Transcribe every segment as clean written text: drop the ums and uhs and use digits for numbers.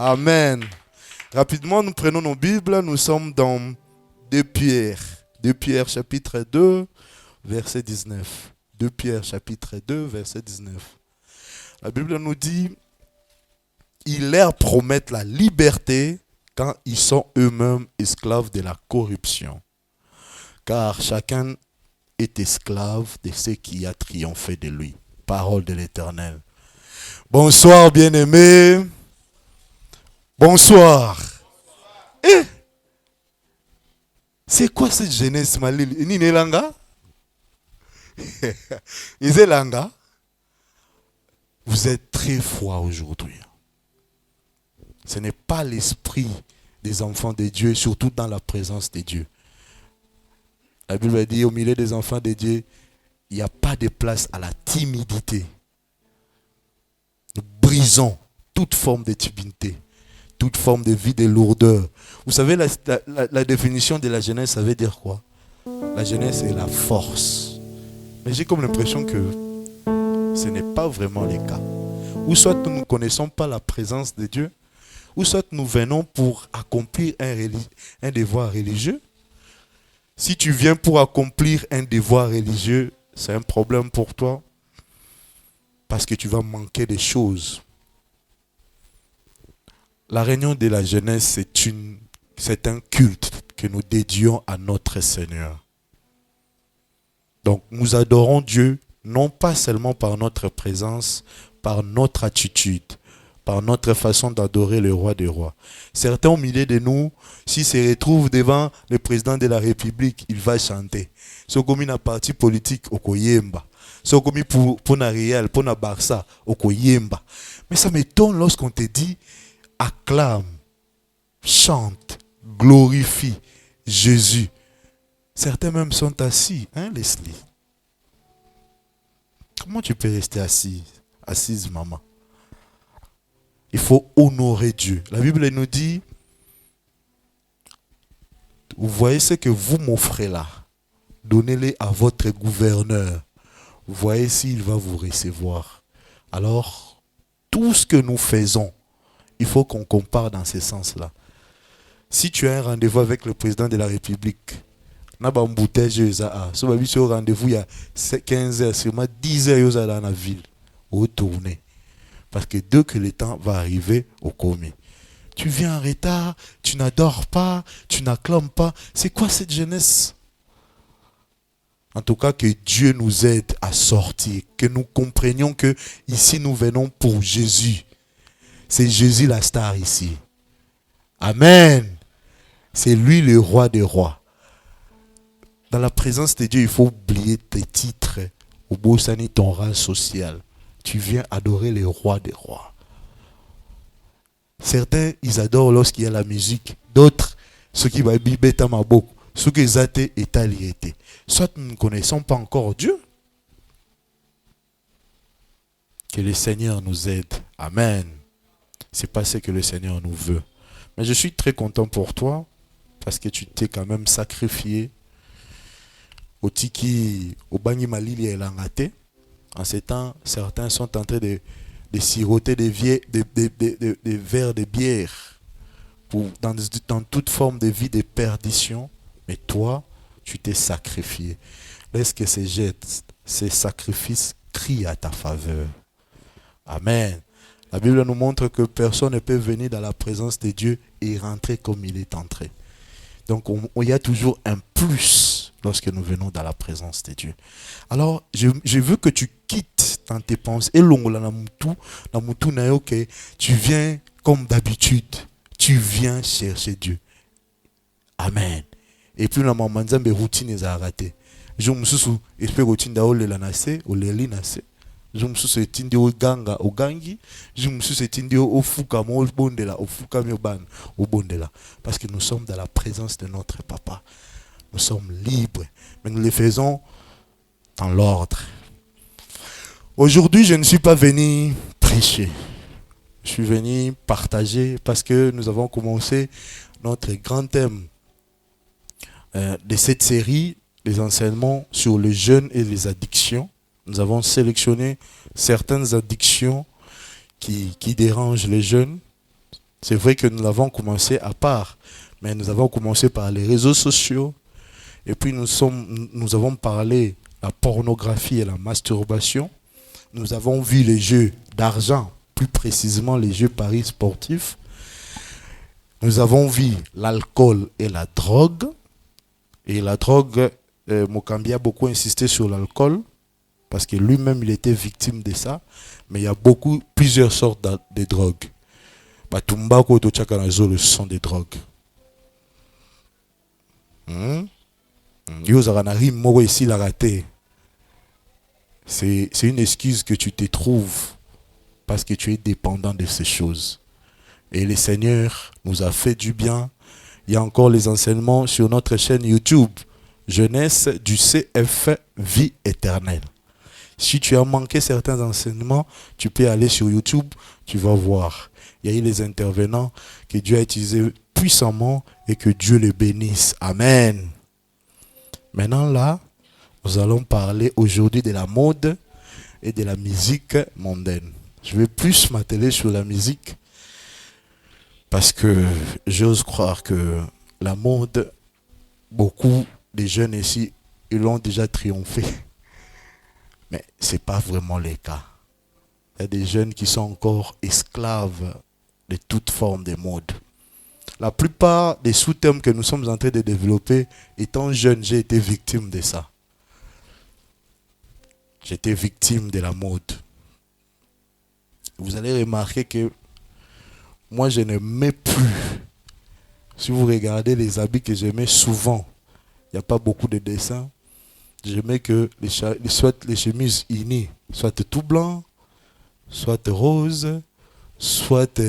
Amen. Rapidement, nous prenons nos Bibles. Nous sommes dans 2 Pierre. 2 Pierre chapitre 2, verset 19. 2 Pierre chapitre 2, verset 19. La Bible nous dit, ils leur promettent la liberté quand ils sont eux-mêmes esclaves de la corruption. Car chacun est esclave de ce qui a triomphé de lui. Parole de l'Éternel. Bonsoir bien-aimés. Bonsoir. Eh, c'est quoi cette jeunesse malile? Nine langa? Langa? Vous êtes très froid aujourd'hui. Ce n'est pas l'esprit des enfants de Dieu, surtout dans la présence de Dieu. La Bible dit, au milieu des enfants de Dieu, il n'y a pas de place à la timidité. Nous brisons toute forme de timidité, toute forme de vie de lourdeur. Vous savez, la définition de la jeunesse, ça veut dire quoi? La jeunesse est la force. Mais j'ai comme l'impression que ce n'est pas vraiment le cas. Ou soit nous ne connaissons pas la présence de Dieu, ou soit nous venons pour accomplir un devoir religieux. Si tu viens pour accomplir un devoir religieux, c'est un problème pour toi. Parce que tu vas manquer des choses. La réunion de la jeunesse, c'est un culte que nous dédions à notre Seigneur. Donc nous adorons Dieu, non pas seulement par notre présence, par notre attitude, par notre façon d'adorer le roi des rois. Certains au milieu de nous, s'ils se retrouvent devant le président de la République, il va chanter. C'est comme une parti politique au Koyemba. C'est comme pour na Real, pour na Barça au Koyemba. Mais ça m'étonne lorsqu'on te dit acclame, chante, glorifie Jésus. Certains même sont assis, hein Leslie? Comment tu peux rester assise maman? Il faut honorer Dieu. La Bible nous dit, vous voyez ce que vous m'offrez là, donnez-les à votre gouverneur. Vous voyez s'il va vous recevoir. Alors, tout ce que nous faisons, il faut qu'on compare dans ce sens-là. Si tu as un rendez-vous avec le président de la République, si au rendez-vous il y a 15 heures, sûrement 10 heures dans la ville, retourner. Parce que dès que le temps va arriver au commis, tu viens en retard, tu n'adores pas, tu n'acclames pas. C'est quoi cette jeunesse? En tout cas, que Dieu nous aide à sortir, que nous comprenions que ici nous venons pour Jésus. C'est Jésus la star ici. Amen. C'est lui le roi des rois. Dans la présence de Dieu, il faut oublier tes titres. Au beau sani ton rang social. Tu viens adorer le roi des rois. Certains, ils adorent lorsqu'il y a la musique. D'autres, ceux qui vont bibeta maboko, ceux qui zate et taliété. Soit nous ne connaissons pas encore Dieu. Que le Seigneur nous aide. Amen. C'est pas ce que le Seigneur nous veut. Mais je suis très content pour toi parce que tu t'es quand même sacrifié. Au tiki, au bani malili et l'angate. En ces temps, certains sont en train de siroter des verres de bière dans toute forme de vie de perdition. Mais toi, tu t'es sacrifié. Laisse que ces sacrifices crient à ta faveur. Amen. La Bible nous montre que personne ne peut venir dans la présence de Dieu et rentrer comme il est entré. Donc, il y a toujours un plus lorsque nous venons dans la présence de Dieu. Alors, je veux que tu quittes dans tes pensées. Et tu viens comme d'habitude. Tu viens chercher Dieu. Amen. Et puis, la maman nzambe routine est arrêtée. Je me suis espéré routine d'aoler la nasse, ou les nasse. Je me suis dit au ganga, au gangi. Je me suis dit au fuka, au bondela, au fuka mioban, au bondela. Parce que nous sommes dans la présence de notre papa. Nous sommes libres. Mais nous le faisons dans l'ordre. Aujourd'hui, je ne suis pas venu prêcher. Je suis venu partager parce que nous avons commencé notre grand thème de cette série, les enseignements sur le jeûne et les addictions. Nous avons sélectionné certaines addictions qui dérangent les jeunes, C'est vrai que nous l'avons commencé à part, mais nous avons commencé par les réseaux sociaux, et puis nous avons parlé de la pornographie et la masturbation. Nous avons vu les jeux d'argent, plus précisément les jeux paris sportifs. Nous avons vu l'alcool et la drogue. Et la drogue, Mokambi a beaucoup insisté sur l'alcool, parce que lui-même, il était victime de ça. Mais il y a plusieurs sortes de drogues. Tumbako et Tchakanazo sont des drogues. Yozaranari Moro ici l'a raté. C'est une excuse que tu te trouves parce que tu es dépendant de ces choses. Et le Seigneur nous a fait du bien. Il y a encore les enseignements sur notre chaîne YouTube, Jeunesse du CF Vie Éternelle. Si tu as manqué certains enseignements, tu peux aller sur YouTube, tu vas voir. Il y a eu les intervenants que Dieu a utilisés puissamment et que Dieu les bénisse. Amen. Maintenant là, nous allons parler aujourd'hui de la mode et de la musique mondaine. Je vais plus m'atteler sur la musique parce que j'ose croire que la mode, beaucoup de jeunes ici, ils l'ont déjà triomphé. Mais ce n'est pas vraiment le cas. Il y a des jeunes qui sont encore esclaves de toute forme de mode. La plupart des sous-thèmes que nous sommes en train de développer, étant jeune, j'ai été victime de ça. J'étais victime de la mode. Vous allez remarquer que moi, je ne mets plus. Si vous regardez les habits que je mets souvent, il n'y a pas beaucoup de dessins. Je mets que soit les chemises unies, soit tout blanc, soit rose, soit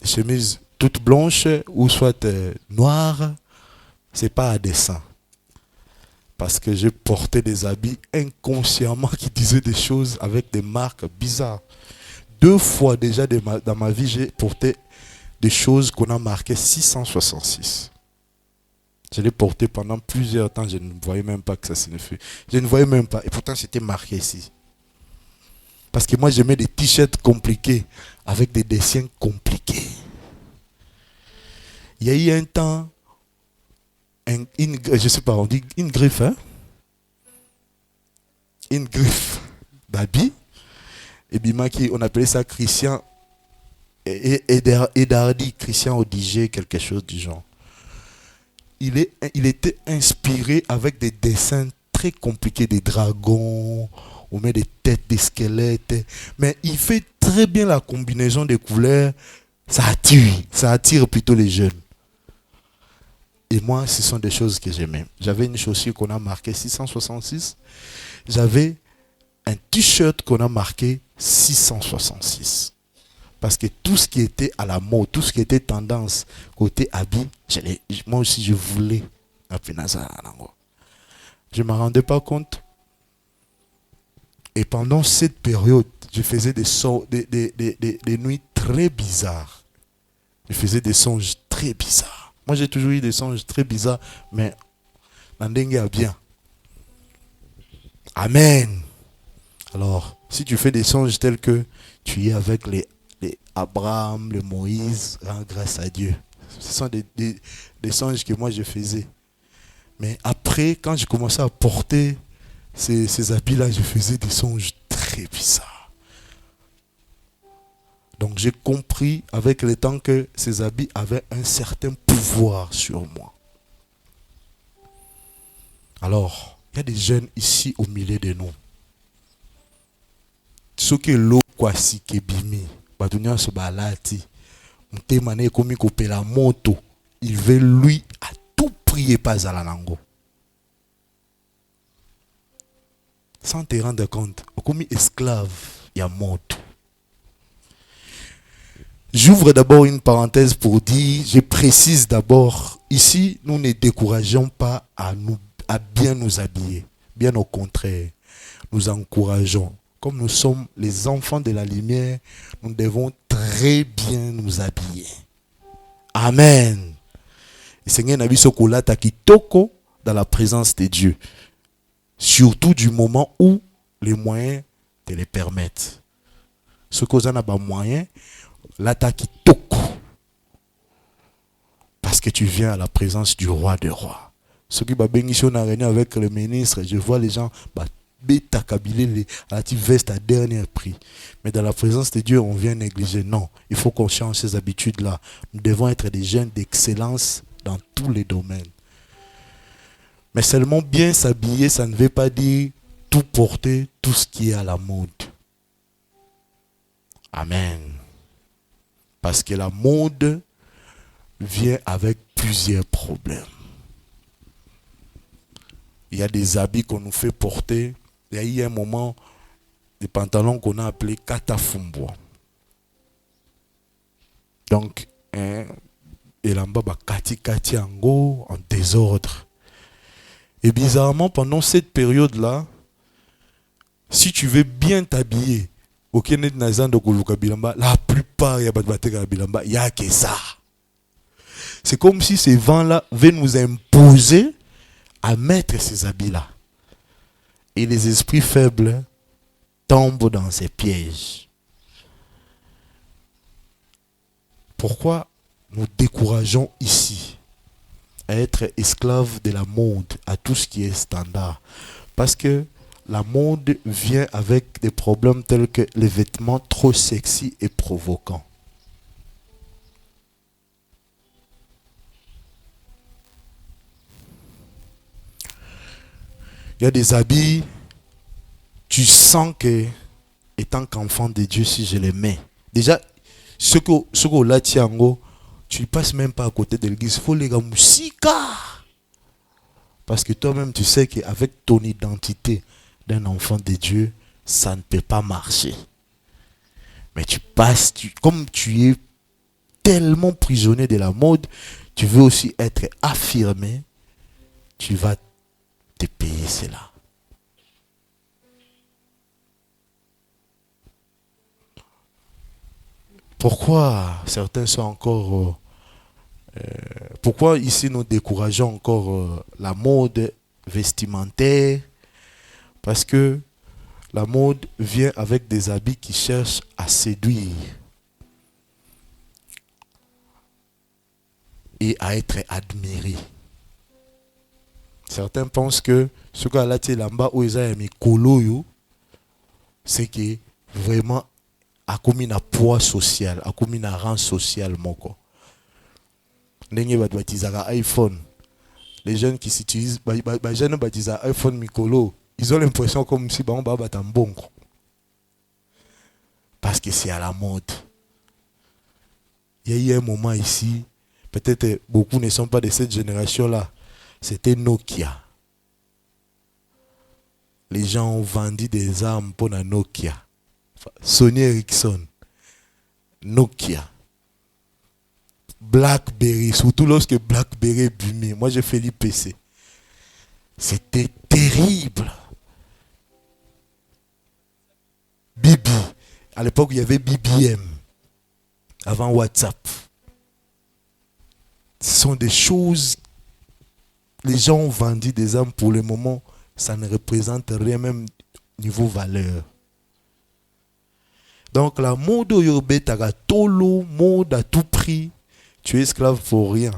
chemises toutes blanches ou soit noires. Ce n'est pas à dessin. Parce que j'ai porté des habits inconsciemment qui disaient des choses avec des marques bizarres. 2 fois déjà dans ma vie, j'ai porté des choses qu'on a marquées 666. Je l'ai porté pendant plusieurs temps, je ne voyais même pas que ça signifie. Je ne voyais même pas. Et pourtant, c'était marqué ici. Parce que moi, je mets des t-shirts compliqués avec des dessins compliqués. Il y a eu un temps, je sais pas, on dit une griffe, hein? Une griffe d'habit. Et Bimaki, on appelait ça Christian Edardi, Christian Odigé, quelque chose du genre. Il était inspiré avec des dessins très compliqués, des dragons, on met des têtes, des squelettes. Mais il fait très bien la combinaison des couleurs. Ça attire plutôt les jeunes. Et moi, ce sont des choses que j'aimais. J'avais une chaussure qu'on a marquée 666. J'avais un t-shirt qu'on a marqué 666. Parce que tout ce qui était à la mode, tout ce qui était tendance, côté habit, moi aussi je voulais. Je ne me rendais pas compte. Et pendant cette période, je faisais des nuits très bizarres. Je faisais des songes très bizarres. Moi j'ai toujours eu des songes très bizarres, mais l'endingue a bien. Amen. Alors, si tu fais des songes tels que tu es avec les Abraham, le Moïse, rends grâce à Dieu. Ce sont des songes que moi je faisais. Mais après, quand je commençais à porter ces habits-là, je faisais des songes très bizarres. Donc j'ai compris avec le temps que ces habits avaient un certain pouvoir sur moi. Alors, il y a des jeunes ici au milieu de nous. Ce que l'eau kwasi kebimi. Il veut lui à tout prier pas à la langue. Sans te rendre compte, comme esclave, il y a mort. J'ouvre d'abord une parenthèse pour dire, je précise d'abord, ici, nous ne décourageons pas à bien nous habiller. Bien au contraire, nous encourageons. Comme nous sommes les enfants de la lumière, nous devons très bien nous habiller. Amen. Le Seigneur n'a vu ce qu'on l'a kitoko dans la présence de Dieu. Surtout du moment où les moyens te les permettent. Ce qu'on a pas moyen, l'attaque toko. Parce que tu viens à la présence du roi des rois. Ceux qui sont avec le ministre, je vois les gens bêta kabilé à la petite veste à dernier prix. Mais dans la présence de Dieu, on vient négliger. Non, il faut qu'on change ces habitudes-là. Nous devons être des jeunes d'excellence dans tous les domaines. Mais seulement bien s'habiller, ça ne veut pas dire tout porter, tout ce qui est à la mode. Amen. Parce que la mode vient avec plusieurs problèmes. Il y a des habits qu'on nous fait porter. Il y a eu un moment, des pantalons qu'on a appelés katafumbo. Donc, et là-bas, kati en désordre. Et bizarrement, pendant cette période-là, si tu veux bien t'habiller, la plupart, il n'y a que ça. C'est comme si ces vents-là venaient nous imposer à mettre ces habits-là. Et les esprits faibles tombent dans ces pièges. Pourquoi nous décourageons ici à être esclaves de la mode, à tout ce qui est standard? Parce que la mode vient avec des problèmes tels que les vêtements trop sexy et provoquants. Il y a des habits, tu sens que, étant qu'enfant de Dieu, si je les mets, déjà, ce que là, tu ne passes même pas à côté de l'église, il faut les gars, musica. Parce que toi-même, tu sais qu'avec ton identité d'un enfant de Dieu, ça ne peut pas marcher. Mais tu passes, comme tu es tellement prisonnier de la mode, tu veux aussi être affirmé, tu vas te payer cela. Pourquoi certains sont encore... pourquoi ici nous décourageons encore la mode vestimentaire? Parce que la mode vient avec des habits qui cherchent à séduire et à être admirés. Certains pensent que ce qu'on a dit là-bas où ils ont mis koloyo, c'est que vraiment a commis un poids social, a commis un rang social moko. iPhone. Les jeunes qui s'utilisent, les jeunes qui utilisent iPhone Mikolo, ils ont l'impression comme si on va battre un bon. Parce que c'est à la mode. Il y a eu un moment ici, peut-être beaucoup ne sont pas de cette génération-là. C'était Nokia. Les gens ont vendu des armes pour la Nokia. Sony Ericsson. Nokia. BlackBerry, surtout lorsque BlackBerry est bumé. Moi, j'ai fait l'IPC. C'était terrible. Bibi. À l'époque, il y avait BBM. Avant WhatsApp. Ce sont des choses. Les gens ont vendu des armes pour le moment. Ça ne représente rien, même niveau valeur. Donc, la mode au Yoruba, tolo, mode à tout prix. Tu es esclave pour rien.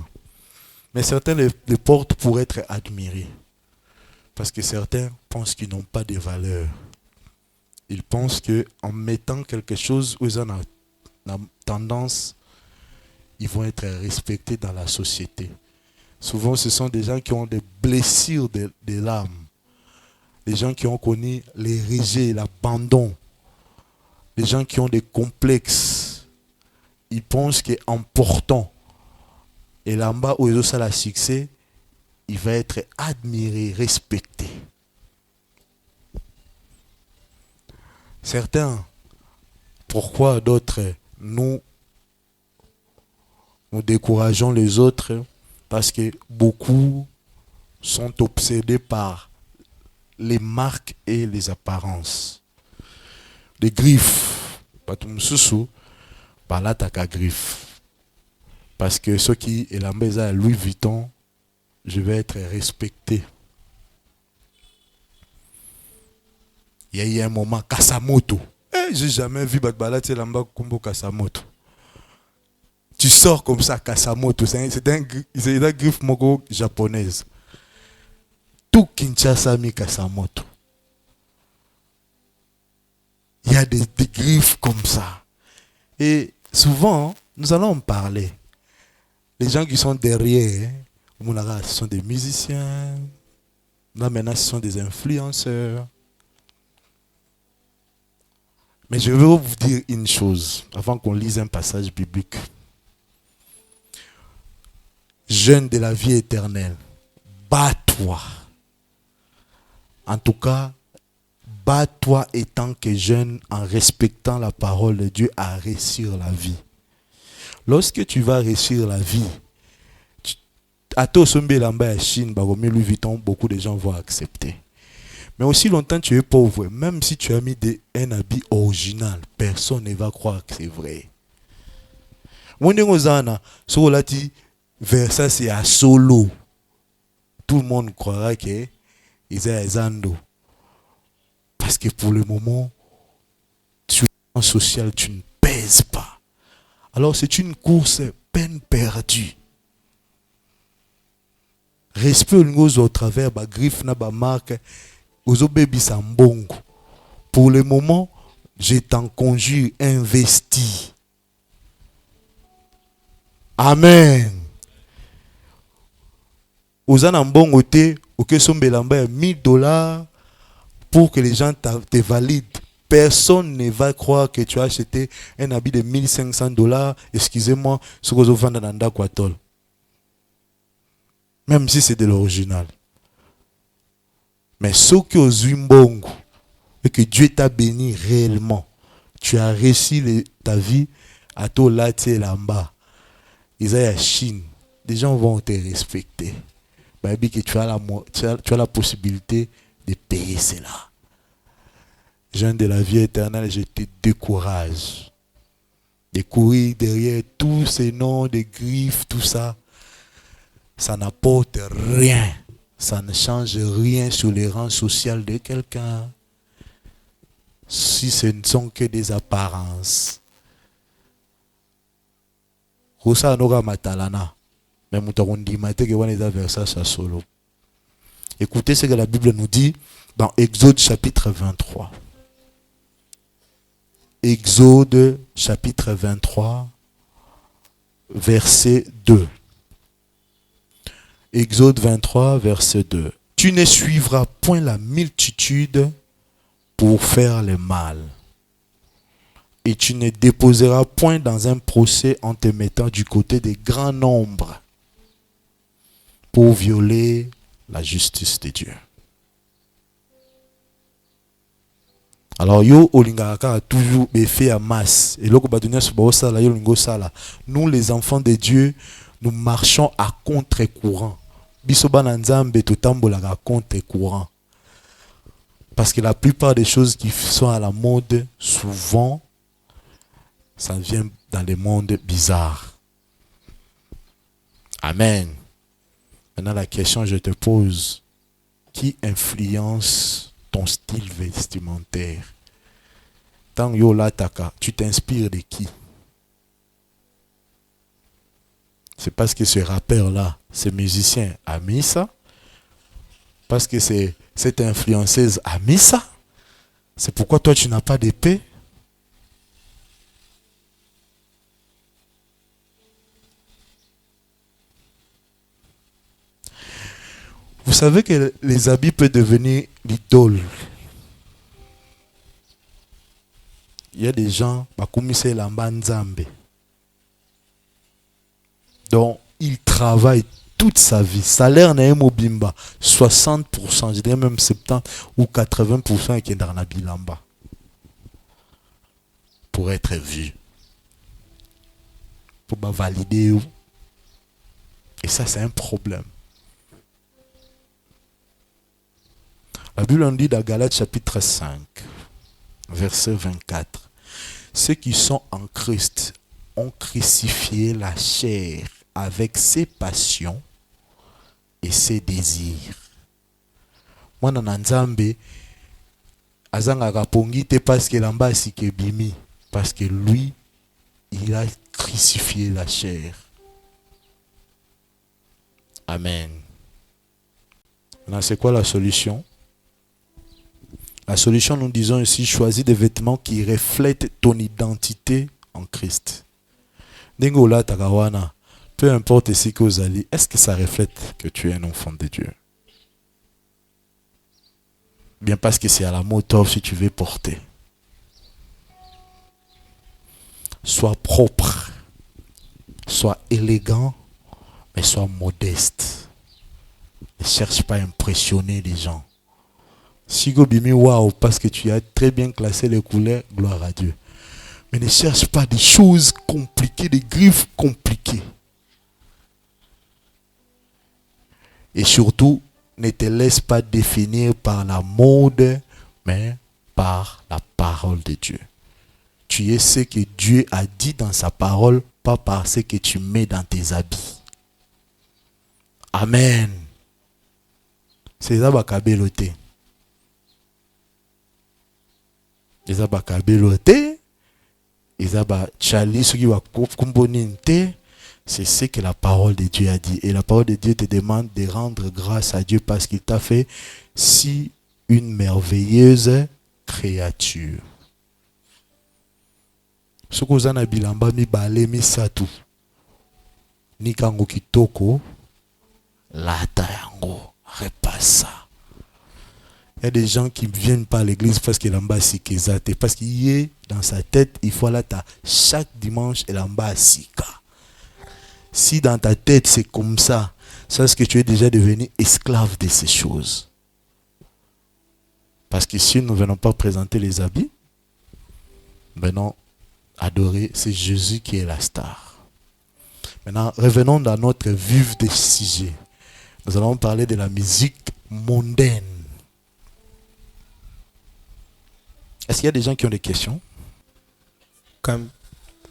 Mais certains les portent pour être admirés. Parce que certains pensent qu'ils n'ont pas de valeur. Ils pensent qu'en mettant quelque chose où ils ont la tendance, ils vont être respectés dans la société. Souvent, ce sont des gens qui ont des blessures de l'âme. Des gens qui ont connu les rejets, l'abandon. Des gens qui ont des complexes. Ils pensent qu'en portant, et là-bas où ils ont ça la succès, il va être admiré, respecté. Certains, pourquoi d'autres, nous décourageons les autres? Parce que beaucoup sont obsédés par les marques et les apparences. Les griffes. Pas tout le monde par là, t'as qu'à griffe. Parce que ceux qui est la maison à Louis Vuitton, je vais être respecté. Il y a eu un moment, Kasamoto. J'ai jamais vu Bakbala Lamba Kumbo Kasamoto. Tu sors comme ça, Kasamoto. C'est un griffe moko japonaise. Tout Kinshasa mi Kasamoto. Il y a des griffes comme ça. Et souvent, nous allons en parler. Les gens qui sont derrière, ce sont des musiciens. Là maintenant, ce sont des influenceurs. Mais je veux vous dire une chose, avant qu'on lise un passage biblique. Jeune de la vie éternelle, bats-toi. En tout cas, bats-toi étant que jeune en respectant la parole de Dieu à réussir la vie. Lorsque tu vas réussir la vie, à Tosombe Lamba à Chine, Louis Vuitton, beaucoup de gens vont accepter. Mais aussi longtemps tu es pauvre, même si tu as mis un habit original, personne ne va croire que c'est vrai. Sur la Versace c'est à solo. Tout le monde croira que ils est Zando. Parce que pour le moment, sur le plan social, tu ne pèses pas. Alors c'est une course peine perdue. Respect au travers de griffe na ba marque aux baby sambongo. Pour le moment, je t'en conjure, investis. Amen. Aux anambongo te, auquel sont belamba $1000 pour que les gens te valident. Personne ne va croire que tu as acheté un habit de $1500, excusez-moi, ce que vous vendez dans Kwatol. Même si c'est de l'original. Mais ce que aux Zimbongo, et que Dieu t'a béni réellement, tu as réussi ta vie à tout là, tu es là-bas. Ils sont à Chine. Les gens vont te respecter. Que tu as la possibilité de payer cela. Jeune de la vie éternelle, je te décourage. De courir derrière tous ces noms, des griffes, tout ça, ça n'apporte rien. Ça ne change rien sur les rangs sociaux de quelqu'un. Si ce ne sont que des apparences. Rosa Noga Matalana. Mais écoutez ce que la Bible nous dit dans Exode chapitre 23. Exode chapitre 23, verset 2. Exode 23, verset 2. Tu ne suivras point la multitude pour faire le mal. Et tu ne déposeras point dans un procès en te mettant du côté des grands nombres pour violer la justice de Dieu. Alors, yo olingaka a toujours fait à masse. Et nous, les enfants de Dieu, nous marchons à contre-courant. À contre-courant. Parce que la plupart des choses qui sont à la mode, souvent, ça vient dans des mondes bizarres. Amen. Maintenant, la question que je te pose, qui influence ton style vestimentaire? Tant yo lataka, tu t'inspires de qui? C'est parce que ce rappeur-là, ce musicien a mis ça? Parce que cette influenceuse a mis ça? C'est pourquoi toi tu n'as pas d'épée? Vous savez que les habits peuvent devenir l'idole. Il y a des gens, donc ils travaillent toute sa vie. Salaire n'est pas bimba. 60%, je dirais même 70 ou 80% qui est dans la bilamba. Pour être vu. Pour valider. Et ça, c'est un problème. La Bible en dit dans Galates chapitre 5, verset 24. Ceux qui sont en Christ ont crucifié la chair avec ses passions et ses désirs. Moi, dans Nzambe, azanga kapongi te parce que l'amba sikebimi, parce que lui, il a crucifier la chair. Amen. Maintenant, c'est quoi la solution? La solution, nous disons ici, choisis des vêtements qui reflètent ton identité en Christ. Dengola Tagawana, peu importe ce que vous allez, est-ce que ça reflète que tu es un enfant de Dieu? Bien parce que c'est à la mode si tu veux porter. Sois propre, sois élégant, mais sois modeste. Ne cherche pas à impressionner les gens. Si Gobimi, waouh, parce que tu as très bien classé les couleurs, gloire à Dieu. Mais ne cherche pas des choses compliquées, des griffes compliquées. Et surtout, ne te laisse pas définir par la mode, mais par la parole de Dieu. Tu es ce que Dieu a dit dans sa parole, pas par ce que tu mets dans tes habits. Amen. C'est ça bakabelote. C'est ça bakabelote. C'est ça chali ce qui va kumboninte. C'est ce que la parole de Dieu a dit. Et la parole de Dieu te demande de rendre grâce à Dieu parce qu'il t'a fait si une merveilleuse créature. Ce que vous en avez bilamba mi balé mi satu. Ni kango kitoko. Lata yango. Repassa. Il y a des gens qui ne viennent pas à l'église parce que l'amba sikezate. Parce qu'il est dans sa tête, il faut là chaque dimanche et l'amba sika. Si dans ta tête c'est comme ça, c'est que tu es déjà devenu esclave de ces choses. Parce que si nous ne venons pas présenter les habits, venons adorer, c'est Jésus qui est la star. Maintenant, revenons dans notre vif des sujets. Nous allons parler de la musique mondaine. Est-ce qu'il y a des gens qui ont des questions?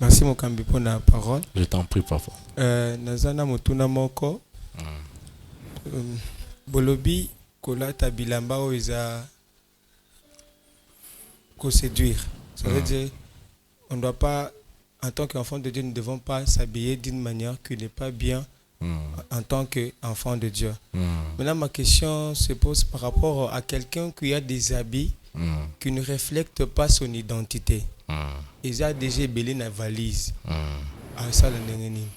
Merci Mokambi pour la parole. Je t'en prie, papa. Nazana motuna moko. Bolobi kolata bilamba oiza ko séduire. Ça veut dire on ne doit pas, en tant qu'enfant de Dieu, nous ne devons pas s'habiller d'une manière qui n'est pas bien en tant qu'enfant de Dieu. Maintenant, ma question se pose par rapport à quelqu'un qui a des habits qui ne reflètent pas son identité. Ils ont déjà belé dans la valise. Ah, ça, le nénéni.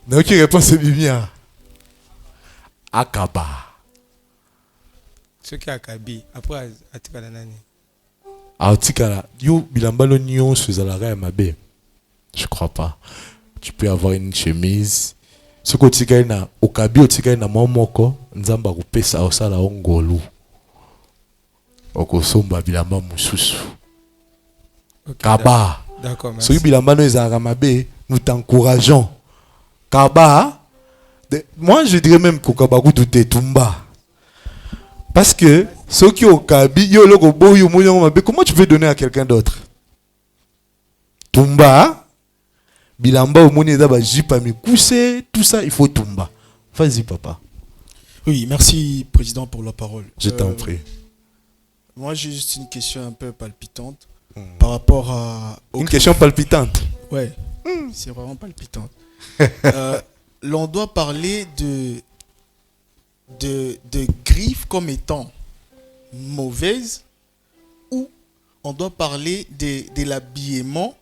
Donc, qui répond, c'est bien. Akaba. Ce qui est Akabi. Après, Atikala Nani. Atikala. Yo, bilambalo nyon sur la mabe. Je crois pas. Tu peux avoir une chemise. Ce que tu as na Okabi, tu as na momoko. Nzamba kupesa osala ongolu. Okosomba bilamba mususu. Kaba. D'accord, merci. Si bilamba no ezara mabe, nous t'encourageons. Kaba. Moi, je dirais même que Kaba tout est tumba. Parce que ceux qui ont Kabi, yo loko boyo moyo mabe, comment tu peux donner à quelqu'un d'autre? Tumba. Bilamba au moni d'aba jipa mi kousse, tout ça il faut tumba. Vas-y papa. Oui, merci président pour la parole. Je t'en prie. Moi j'ai juste une question un peu palpitante par rapport à... Une question palpitante. Ouais, c'est vraiment palpitante. L'on doit parler de griffes comme étant mauvaises ou on doit parler de l'habillement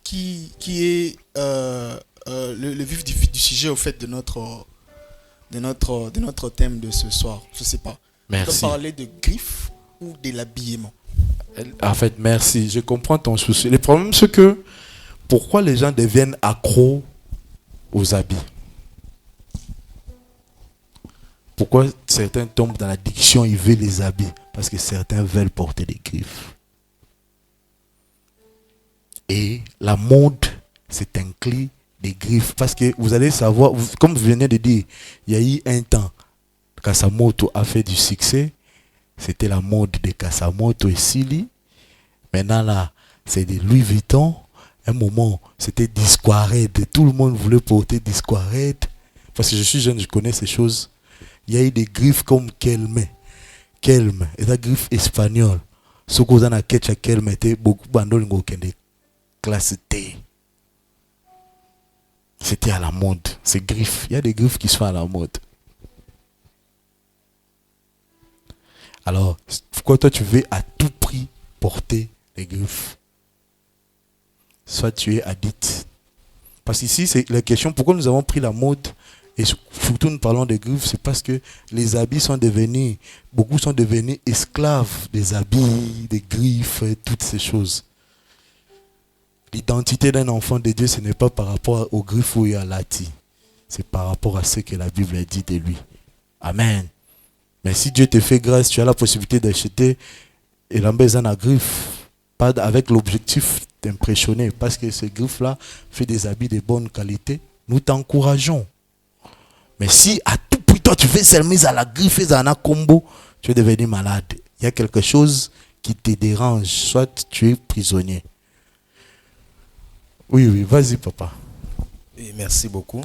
qui est le vif du sujet au fait de notre thème de ce soir. Je sais pas. Merci. On doit parler de griffes ou de l'habillement. En fait, merci. Je comprends ton souci. Le problème, c'est que pourquoi les gens deviennent accros aux habits? Pourquoi certains tombent dans l'addiction, ils veulent les habits? Parce que certains veulent porter des griffes. Et la mode c'est un clé des griffes. Parce que vous allez savoir, comme vous venez de dire, il y a eu un temps, Kasamoto a fait du succès. C'était la mode de Kasamoto et Silly. Maintenant là, c'est de Louis Vuitton. Un moment, c'était Disquared. Tout le monde voulait porter Disquared. Parce que je suis jeune, je connais ces choses. Il y a eu des griffes comme Kelme. Kelme, et la griffe espagnole. Ce qu'on a ketcha Kelme était beaucoup bandol qui est classe T. C'était à la mode. C'est griffes. Il y a des griffes qui sont à la mode. Alors, pourquoi toi tu veux à tout prix porter les griffes? Soit tu es addict. Parce qu'ici, c'est la question, pourquoi nous avons pris la mode, et surtout nous parlons des griffes, c'est parce que les habits sont devenus, beaucoup sont devenus esclaves des habits, des griffes, et toutes ces choses. L'identité d'un enfant de Dieu, ce n'est pas par rapport aux griffes ou à l'ati. C'est par rapport à ce que la Bible dit de lui. Amen. Mais si Dieu te fait grâce, tu as la possibilité d'acheter et l'embêtant à griffe, pas avec l'objectif d'impressionner, parce que ce griffe-là fait des habits de bonne qualité, nous t'encourageons. Mais si à tout prix, toi, tu fais seulement à la griffe et à un combo, tu es devenu malade. Il y a quelque chose qui te dérange, soit tu es prisonnier. Oui, vas-y, papa. Et merci beaucoup.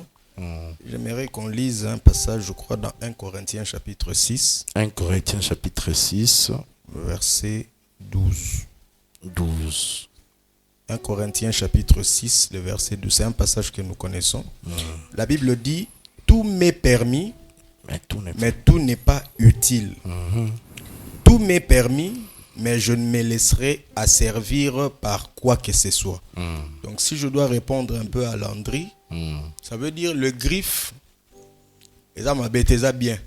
J'aimerais qu'on lise un passage, je crois, dans 1 Corinthiens chapitre 6. 1 Corinthiens chapitre 6. Verset 12. 1 Corinthiens chapitre 6, le verset 12. C'est un passage que nous connaissons. La Bible dit, tout m'est permis, mais tout n'est pas utile. Tout m'est permis, mais je ne me laisserai asservir par quoi que ce soit. Donc si je dois répondre un peu à Landry, ça veut dire le griffe, ça m'a bêté ça bien.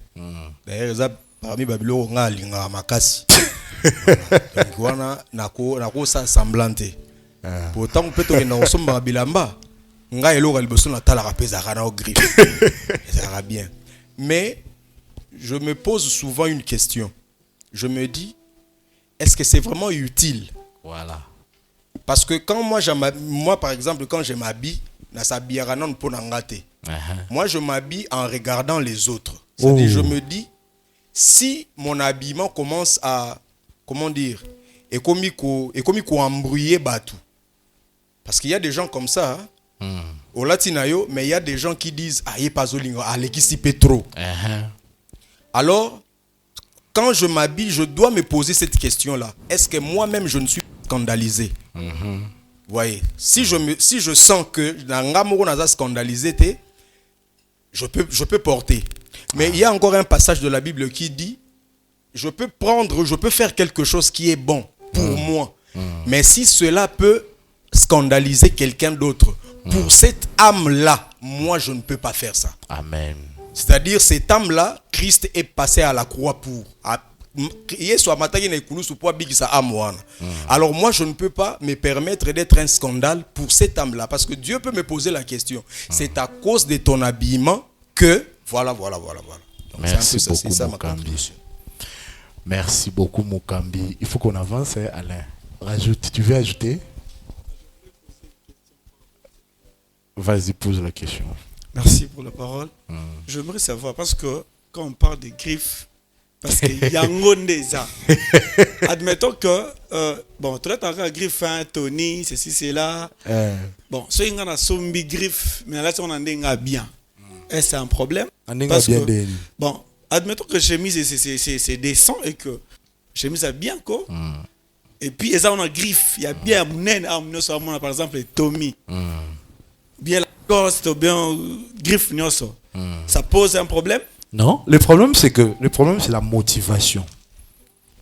D'ailleurs, ça parmi Babylone, on a l'inga makasi. Donc voilà, nako ça semblante. Pourtant, on peut te dire que on bilamba, on a elo galboson na tala rapeza kana au griffe. Ça va bien. Mais je me pose souvent une question. Je me dis, est-ce que c'est vraiment utile? Voilà. Parce que quand moi par exemple, quand je m'habille, moi je m'habille en regardant les autres. C'est-à-dire, je me dis, si mon habillement commence à, comment dire, et comme il embrouiller batou. Parce qu'il y a des gens comme ça, au latinayo, mais il y a des gens qui disent, ah, il pas zolingo, ah, l'équipe trop. Alors, quand je m'habille, je dois me poser cette question-là. Est-ce que moi-même, je ne suis pas scandalisé? Voyez, si je sens que dans scandalisé, je peux porter. Mais il y a encore un passage de la Bible qui dit, je peux faire quelque chose qui est bon pour moi. Mais si cela peut scandaliser quelqu'un d'autre, pour cette âme-là, moi je ne peux pas faire ça. Amen. C'est-à-dire, cette âme-là, Christ est passé à la croix pour. Alors moi, je ne peux pas me permettre d'être un scandale pour cette âme-là. Parce que Dieu peut me poser la question. C'est à cause de ton habillement que... Voilà. Donc, merci beaucoup, Mukambi. Merci beaucoup, Mukambi. Il faut qu'on avance, Alain. Rajoute. Tu veux ajouter? Vas-y, pose la question. Merci pour la parole. J'aimerais savoir, parce que quand on parle des griffes, parce qu'il y a un admettons que, bon, tu as un griffe, Tony, ceci, c'est là. Bon, si on a un griffe, mais là, on a un bien. Est-ce que c'est un problème? Parce que, bon, admettons que chemise, c'est décent et que chemise a bien, quoi. Et puis, on a griffe, il y a bien, par exemple, Tommy. Bien la coste, bien griffe, ça pose un problème? Non, le problème c'est la motivation.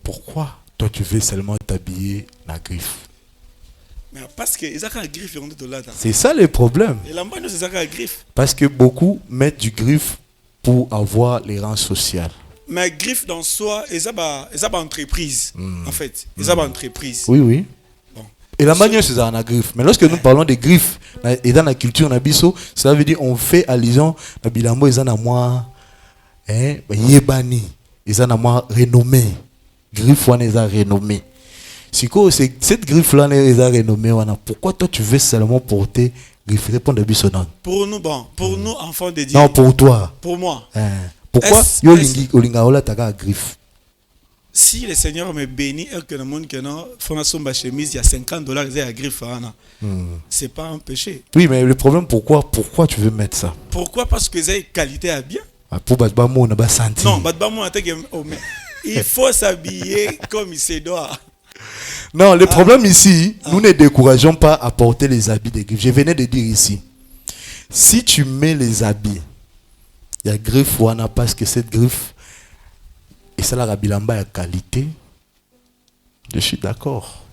Pourquoi toi tu veux seulement t'habiller la griffe? Mais parce que ils ont un griffe de là. C'est ça le problème. Et là c'est un griffe. Parce que beaucoup mettent du griffe pour avoir les rangs sociaux. Mais griffe dans soi, ils ont une entreprise en fait. Ils ont une entreprise. Oui. Bon. Et la manière c'est ça la griffe. Mais lorsque nous parlons des griffes et dans la culture nabiso, ça veut dire on fait allusion à bilambo ils en a moins yebani, ils en ont renommé. Griffe on les a renommé. C'est cette griffe là les a renommé. Pourquoi toi tu veux seulement porter griffe? Réponds de bisonant. Pour nous enfants de Dieu. Non, pour toi. Pour moi. Pourquoi yo olinga ola taka griffe? Si le Seigneur me bénit et que le monde que non fondation ma chemise il y a $50 ils a griffe c'est pas un péché. Oui, mais le problème pourquoi tu veux mettre ça? Pourquoi? Parce que c'est qualité à bien. Pour Batbamo, on a pas senti. Non, Batbamo, il faut s'habiller comme il se doit. Non, le problème ici, nous ne décourageons pas à porter les habits de griffe. Je venais de dire ici, Si tu mets les habits, il y a griffe wana parce que cette griffe, et ça la bilamba a qualité, je suis d'accord.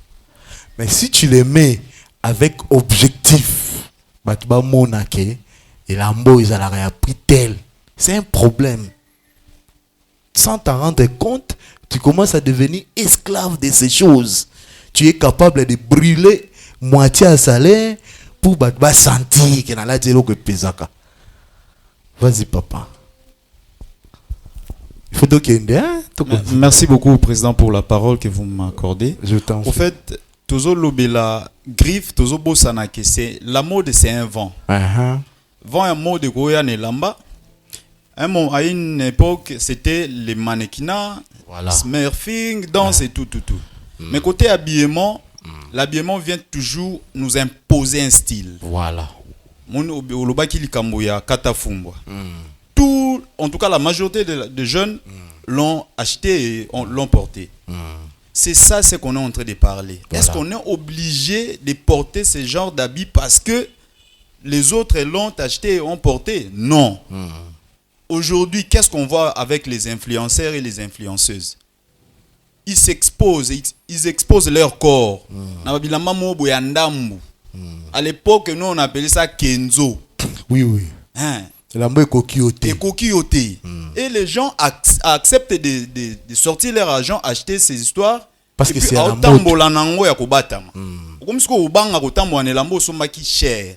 Mais si tu les mets avec objectif, batba monake, et l'ambo ils a pris tel, c'est un problème. Sans t'en rendre compte, tu commences à devenir esclave de ces choses. Tu es capable de brûler moitié à salaire pour battre sentir que dans la zéro que pesaka. Vas-y papa. Il faut donc Merci beaucoup président pour la parole que vous m'accordez. Je t'en prie. Au fait, tozo lobela griffe tozo bosana que c'est la mode, c'est un vent. Vent un mot de goya ne lamba. À une époque, c'était les mannequinats, Voilà. smurfing, danse et tout. Mais côté habillement, l'habillement vient toujours nous imposer un style. Voilà. Tout, en tout cas, la majorité des jeunes l'ont acheté et l'ont porté. C'est ça ce qu'on est en train de parler. Voilà. Est-ce qu'on est obligé de porter ce genre d'habits parce que les autres l'ont acheté et ont porté? Non. Aujourd'hui, qu'est-ce qu'on voit avec les influenceurs et les influenceuses? Ils s'exposent, ils exposent leur corps. À l'époque, nous on appelait ça Kenzo. Oui. Hein? L'ambo est coquilloté. Et les gens acceptent de sortir leur argent, acheter ces histoires. Parce et que puis, c'est à la mode.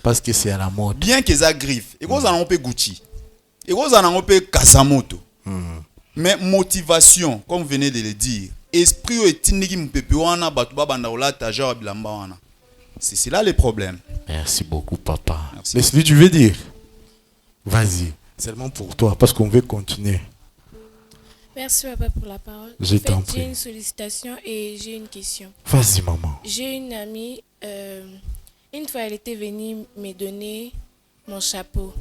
Parce que c'est à la mode. Bien qu'ils aient griffe. Et qu'on en Gucci. Et qu'on en Kasamoto. Mais motivation, comme vous venez de le dire, esprit c'est là le problème. Merci beaucoup, papa. Merci. Mais celui tu veux dire, vas-y. Seulement pour toi, parce qu'on veut continuer. Merci papa pour la parole. Je En fait, t'en prie. j'ai une sollicitation et j'ai une question. Vas-y, maman. J'ai une amie, une fois elle était venue me donner mon chapeau.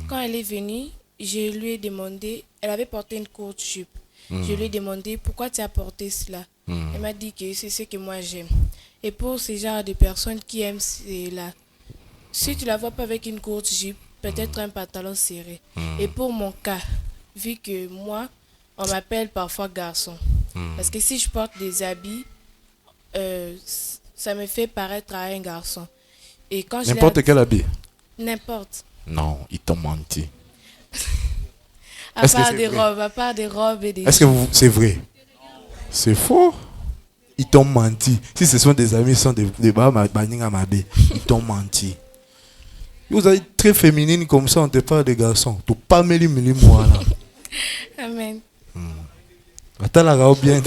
Quand elle est venue, je lui ai demandé, elle avait porté une courte jupe. Je lui ai demandé pourquoi tu as porté cela. Elle m'a dit que c'est ce que moi j'aime. Et pour ce genre de personnes qui aiment cela, si tu la vois pas avec une courte jupe, peut-être un pantalon serré. Et pour mon cas, vu que moi, on m'appelle parfois garçon. Parce que si je porte des habits, ça me fait paraître à un garçon. Et quand je N'importe quel habit. N'importe. Non, ils t'ont menti. À Est-ce que part c'est des vrai? robes, à part des robes et des... Est-ce que c'est vrai? C'est faux. Ils t'ont menti. Si ce sont des amis, ce sont des baninga mabé. Ils t'ont menti. Vous êtes très féminine comme ça, on te parle des garçons. Tu pas mêler moi là. Amen. Attends la bien.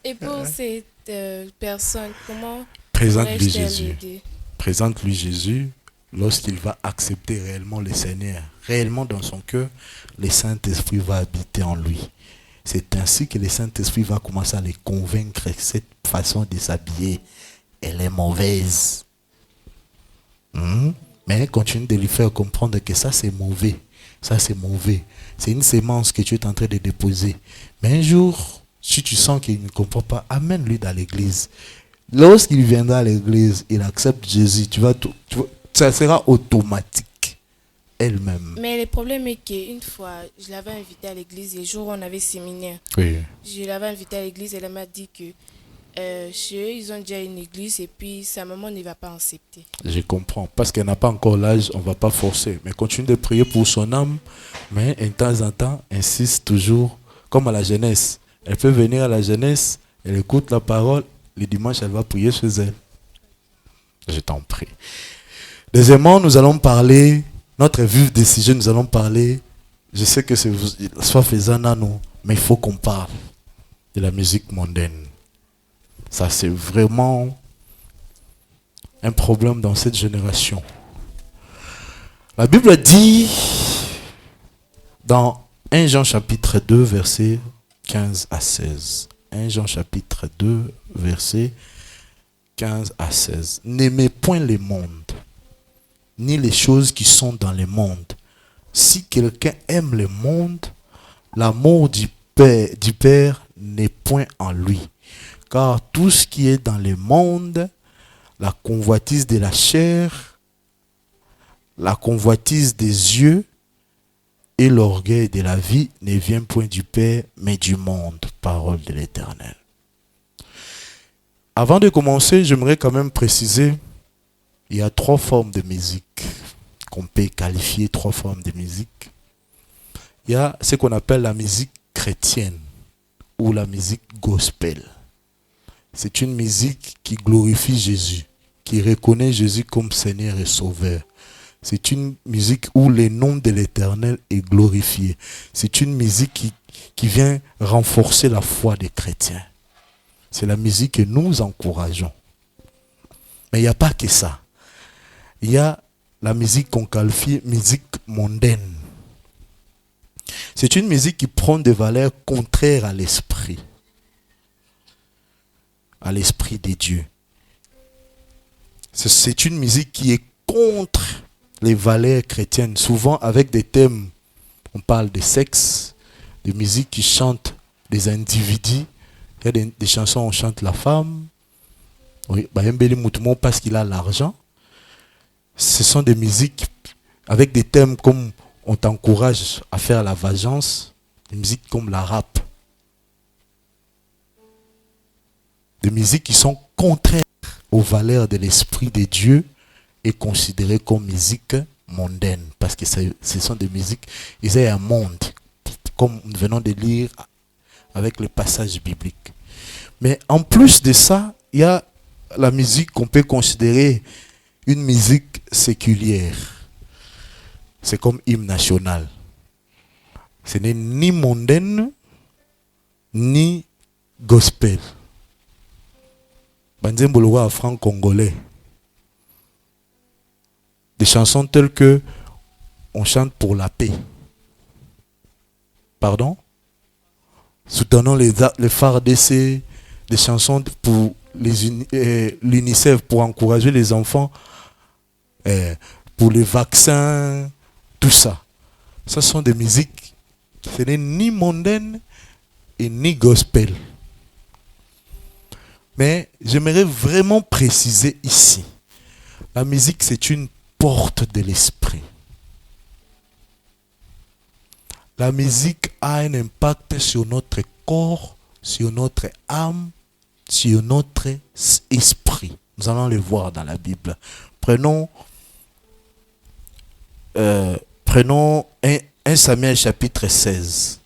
Et pour cette personne, comment Présente-lui pourrais-je Jésus. l'aider? Présente-lui Jésus lorsqu'il va accepter réellement le Seigneur. Réellement dans son cœur, le Saint-Esprit va habiter en lui. C'est ainsi que le Saint-Esprit va commencer à les convaincre que cette façon de s'habiller, elle est mauvaise. Mais continue de lui faire comprendre que ça c'est mauvais. Ça c'est mauvais. C'est une sémence que tu es en train de déposer. Mais un jour, si tu sens qu'il ne comprend pas, amène-lui dans l'église. Lorsqu'il viendra à l'église, il accepte Jésus. Ça sera automatique. Elle-même. Mais le problème est qu'une fois, je l'avais invitée à l'église, le jour où on avait séminaire. Oui. Je l'avais invitée à l'église et elle m'a dit que chez eux, ils ont déjà une église et puis sa maman ne va pas accepter. Je comprends. Parce qu'elle n'a pas encore l'âge, on ne va pas forcer. Mais continue de prier pour son âme. Mais de temps en temps, insiste toujours, comme à la jeunesse. Elle peut venir à la jeunesse, elle écoute la parole. Le dimanche, elle va prier chez elle. Je t'en prie. Deuxièmement, nous allons parler, notre vive décision, nous allons parler, je sais que c'est soit faisant à nous, mais il faut qu'on parle de la musique mondaine. Ça, c'est vraiment un problème dans cette génération. La Bible dit dans 1 Jean chapitre 2, versets 15 à 16. 1 Jean chapitre 2, versets 15 à 16. N'aimez point le monde, ni les choses qui sont dans le monde. Si quelqu'un aime le monde, l'amour du Père n'est point en lui. Car tout ce qui est dans le monde, la convoitise de la chair, la convoitise des yeux et l'orgueil de la vie ne vient point du Père, mais du monde. Parole de l'Éternel. Avant de commencer, j'aimerais quand même préciser, il y a 3 formes de musique qu'on peut qualifier 3 formes de musique. Il y a ce qu'on appelle la musique chrétienne ou la musique gospel. C'est une musique qui glorifie Jésus, qui reconnaît Jésus comme Seigneur et Sauveur. C'est une musique où le nom de l'Éternel est glorifié. C'est une musique qui vient renforcer la foi des chrétiens. C'est la musique que nous encourageons. Mais il n'y a pas que ça. Il y a la musique qu'on qualifie musique mondaine. C'est une musique qui prend des valeurs contraires à l'esprit de Dieu. C'est une musique qui est contre les valeurs chrétiennes, souvent avec des thèmes, on parle de sexe, de musique qui chante des individus. Il y a des chansons où on chante la femme, oui, parce qu'il a l'argent. Ce sont des musiques avec des thèmes comme on t'encourage à faire la vengeance, des musiques comme la rap. Des musiques qui sont contraires aux valeurs de l'esprit de Dieu et considérées comme musique mondaine. Parce que ce sont des musiques, ils ont un monde, comme nous venons de lire avec le passage biblique. Mais en plus de ça, il y a la musique qu'on peut considérer une musique séculière. C'est comme hymne national. Ce n'est ni mondaine, ni gospel. Banzemboloa franc-congolais. Des chansons telles que on chante pour la paix. Pardon? Soutenons les FARDC, des chansons pour l'UNICEF, pour encourager les enfants, pour les vaccins, tout ça. Ce sont des musiques qui n'est ni mondaine et ni gospel. Mais j'aimerais vraiment préciser ici, la musique c'est une porte de l'esprit. La musique a un impact sur notre corps, sur notre âme, sur notre esprit. Nous allons le voir dans la Bible. Prenons 1 Samuel chapitre 16.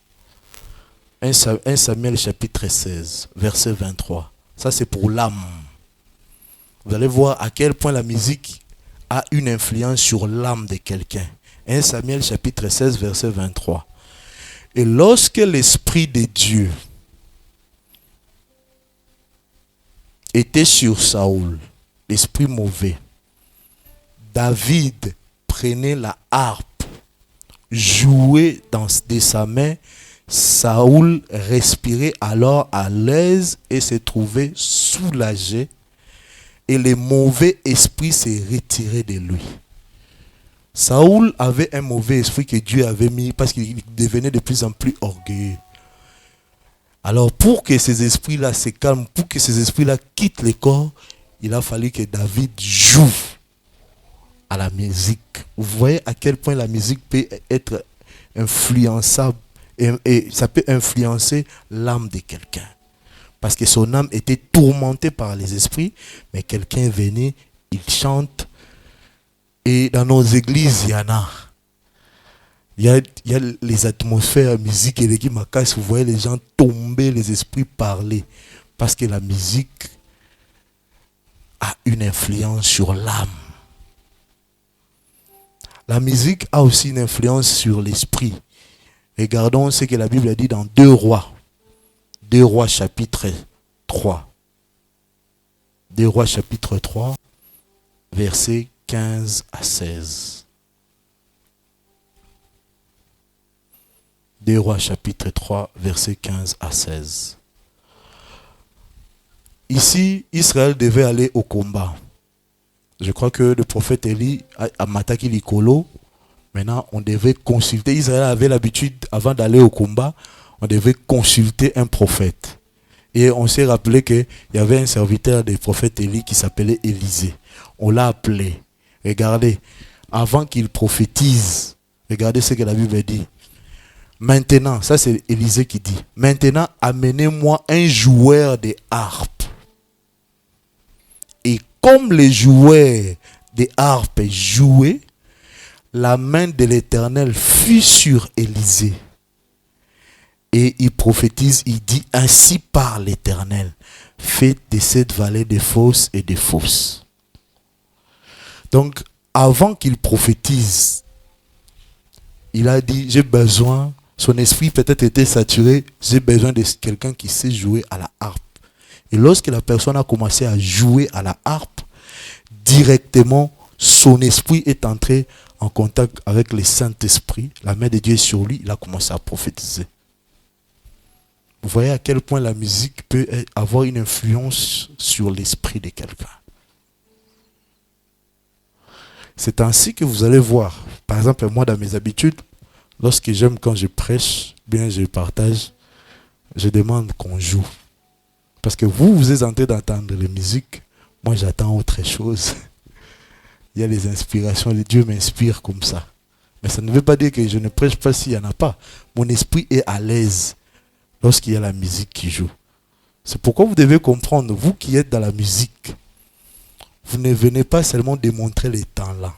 1 Samuel chapitre 16, verset 23. Ça c'est pour l'âme. Vous allez voir à quel point la musique a une influence sur l'âme de quelqu'un. 1 Samuel chapitre 16, verset 23. Et lorsque l'Esprit de Dieu était sur Saoul, l'esprit mauvais, David prenait la harpe, jouait de sa main. Saoul respirait alors à l'aise et se trouvait soulagé, et les mauvais esprits se retiraient de lui. Saoul avait un mauvais esprit que Dieu avait mis parce qu'il devenait de plus en plus orgueilleux. Alors pour que ces esprits-là se calment, pour que ces esprits-là quittent le corps, il a fallu que David joue à la musique. Vous voyez à quel point la musique peut être influençable et ça peut influencer l'âme de quelqu'un. Parce que son âme était tourmentée par les esprits, mais quelqu'un venait, il chante. Et dans nos églises, il y en a. Il y a les atmosphères, musique et les guimakas, vous voyez les gens tomber, les esprits parler. Parce que la musique a une influence sur l'âme. La musique a aussi une influence sur l'esprit. Regardons ce que la Bible a dit dans 2 Rois. 2 Rois chapitre 3. 2 Rois chapitre 3, versets 15 à 16. 2 Rois chapitre 3, versets 15 à 16. Ici, Israël devait aller au combat. Je crois que le prophète Élie a mataki Likolo. Maintenant, on devait consulter. Israël avait l'habitude, avant d'aller au combat, on devait consulter un prophète. Et on s'est rappelé qu'il y avait un serviteur des prophètes Élie qui s'appelait Élisée. On l'a appelé. Regardez, avant qu'il prophétise, regardez ce que la Bible dit. Maintenant, ça c'est Élisée qui dit, maintenant amenez-moi un joueur de harpe. Et comme les joueurs de harpe jouaient, la main de l'Éternel fut sur Élisée. Et il prophétise, il dit, ainsi par l'Éternel, faites de cette vallée des fosses et des fosses. Donc, avant qu'il prophétise, il a dit, j'ai besoin, son esprit peut-être était saturé, j'ai besoin de quelqu'un qui sait jouer à la harpe. Et lorsque la personne a commencé à jouer à la harpe, directement, son esprit est entré en contact avec le Saint-Esprit. La main de Dieu est sur lui, il a commencé à prophétiser. Vous voyez à quel point la musique peut avoir une influence sur l'esprit de quelqu'un. C'est ainsi que vous allez voir. Par exemple, moi, dans mes habitudes, lorsque j'aime quand je prêche, bien je partage, je demande qu'on joue. Parce que vous êtes en train d'entendre les musiques, moi j'attends autre chose. Il y a les inspirations, Dieu m'inspire comme ça. Mais ça ne veut pas dire que je ne prêche pas s'il n'y en a pas. Mon esprit est à l'aise lorsqu'il y a la musique qui joue. C'est pourquoi vous devez comprendre, vous qui êtes dans la musique, vous ne venez pas seulement démontrer les temps là.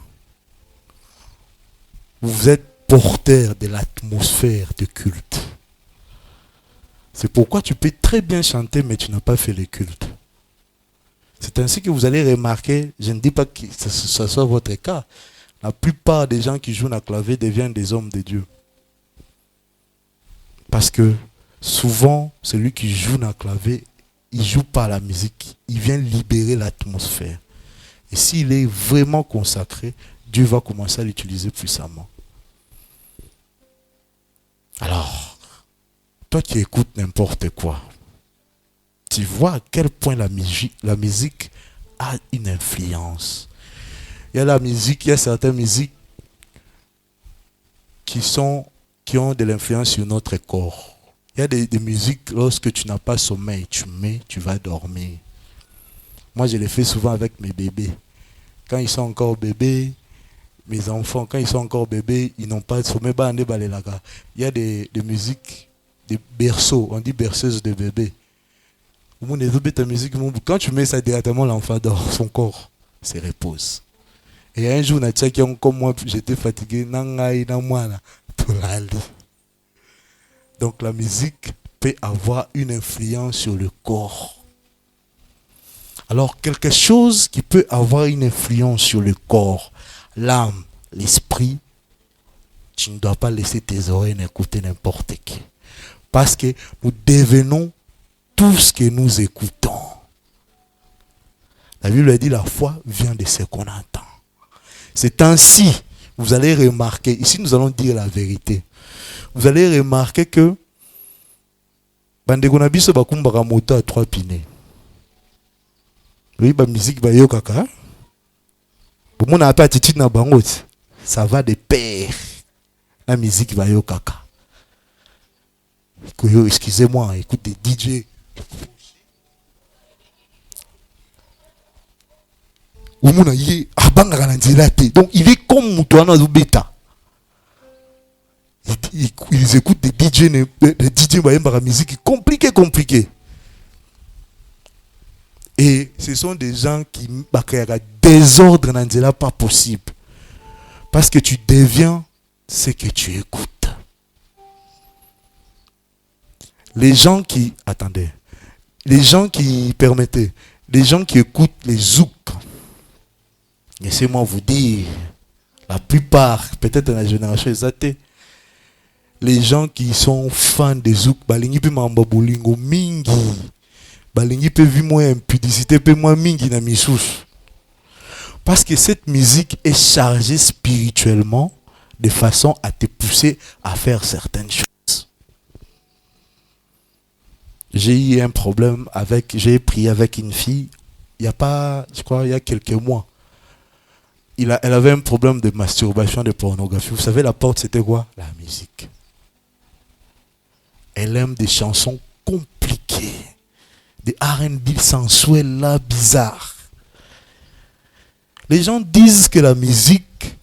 Vous êtes porteur de l'atmosphère de culte. C'est pourquoi tu peux très bien chanter, mais tu n'as pas fait le culte. C'est ainsi que vous allez remarquer, je ne dis pas que ce soit votre cas, la plupart des gens qui jouent à clavier deviennent des hommes de Dieu. Parce que souvent, celui qui joue à clavier, il ne joue pas la musique, il vient libérer l'atmosphère. Et s'il est vraiment consacré, Dieu va commencer à l'utiliser puissamment. Alors, toi qui écoutes n'importe quoi, tu vois à quel point la musique a une influence. Il y a la musique, il y a certaines musiques qui ont de l'influence sur notre corps. Il y a des musiques, lorsque tu n'as pas sommeil, tu vas dormir. Moi, je le fais souvent avec mes bébés. Quand ils sont encore bébés, mes enfants, quand ils sont encore bébés, ils n'ont pas de sommeil. Il y a des musiques, des berceaux, on dit berceuse de bébé. Quand tu mets ça directement, l'enfant dort, son corps se repose. Et un jour, comme moi, j'étais fatigué. Donc la musique peut avoir une influence sur le corps. Alors quelque chose qui peut avoir une influence sur le corps, l'âme, l'esprit, tu ne dois pas laisser tes oreilles écouter n'importe qui. Parce que nous devenons tout ce que nous écoutons. La Bible dit la foi vient de ce qu'on entend. C'est ainsi, vous allez remarquer, ici nous allons dire la vérité. Vous allez remarquer que Bandegonabiso bakumbaka moto à 3 pinés. Oui, la musique va yo kaka. Pour mon attitude na bango, ça va de pair. La musique va yo kaka. Excusez-moi, écoute des DJ. Donc il est comme Moutouana Zubeta. Ils écoutent des DJ, des DJ la musique compliquée. Et ce sont des gens qui créent désordre dans là pas possible. Parce que tu deviens ce que tu écoutes. Les gens qui écoutent les zouk, laissez-moi vous dire, la plupart, peut-être dans la génération exatée, les gens qui sont fans des zouk, balingi pe mamba bolingo mingi, balingi pe vi moins impudicité pe moins mingi na misous. Parce que cette musique est chargée spirituellement de façon à te pousser à faire certaines choses. J'ai eu un problème j'ai prié avec une fille, il y a quelques mois. Elle avait un problème de masturbation, de pornographie. Vous savez, la porte, c'était quoi? La musique. Elle aime des chansons compliquées, des R&B sensuels, là, bizarres. Les gens disent que la musique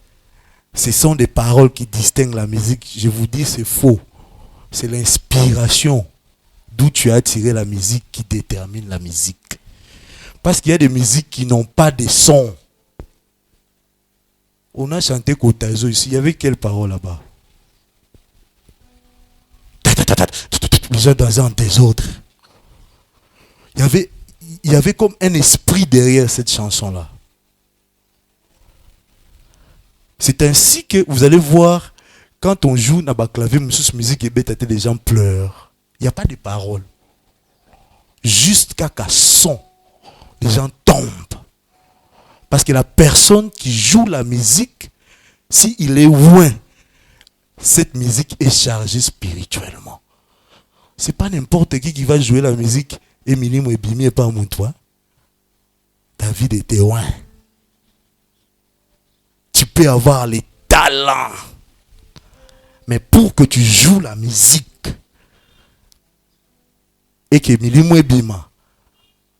Ce sont des paroles qui distinguent la musique. Je vous dis, c'est faux. C'est l'inspiration d'où tu as tiré la musique qui détermine la musique. Parce qu'il y a des musiques qui n'ont pas de son. On a chanté Kotazo ici. Il y avait quelle parole là-bas? Les gens dansaient en désordre. Il y avait comme un esprit derrière cette chanson-là. C'est ainsi que vous allez voir, quand on joue dans le clavier, musique et bête, les gens pleurent. Il n'y a pas de paroles. Juste qu'à son, les gens tombent. Parce que la personne qui joue la musique, s'il est loin, cette musique est chargée spirituellement. C'est pas n'importe qui va jouer la musique. Émilie Mouébimi et pas mon toi. David était loin. Tu peux avoir les talents. Mais pour que tu joues la musique et qu'Émilie Mouébima,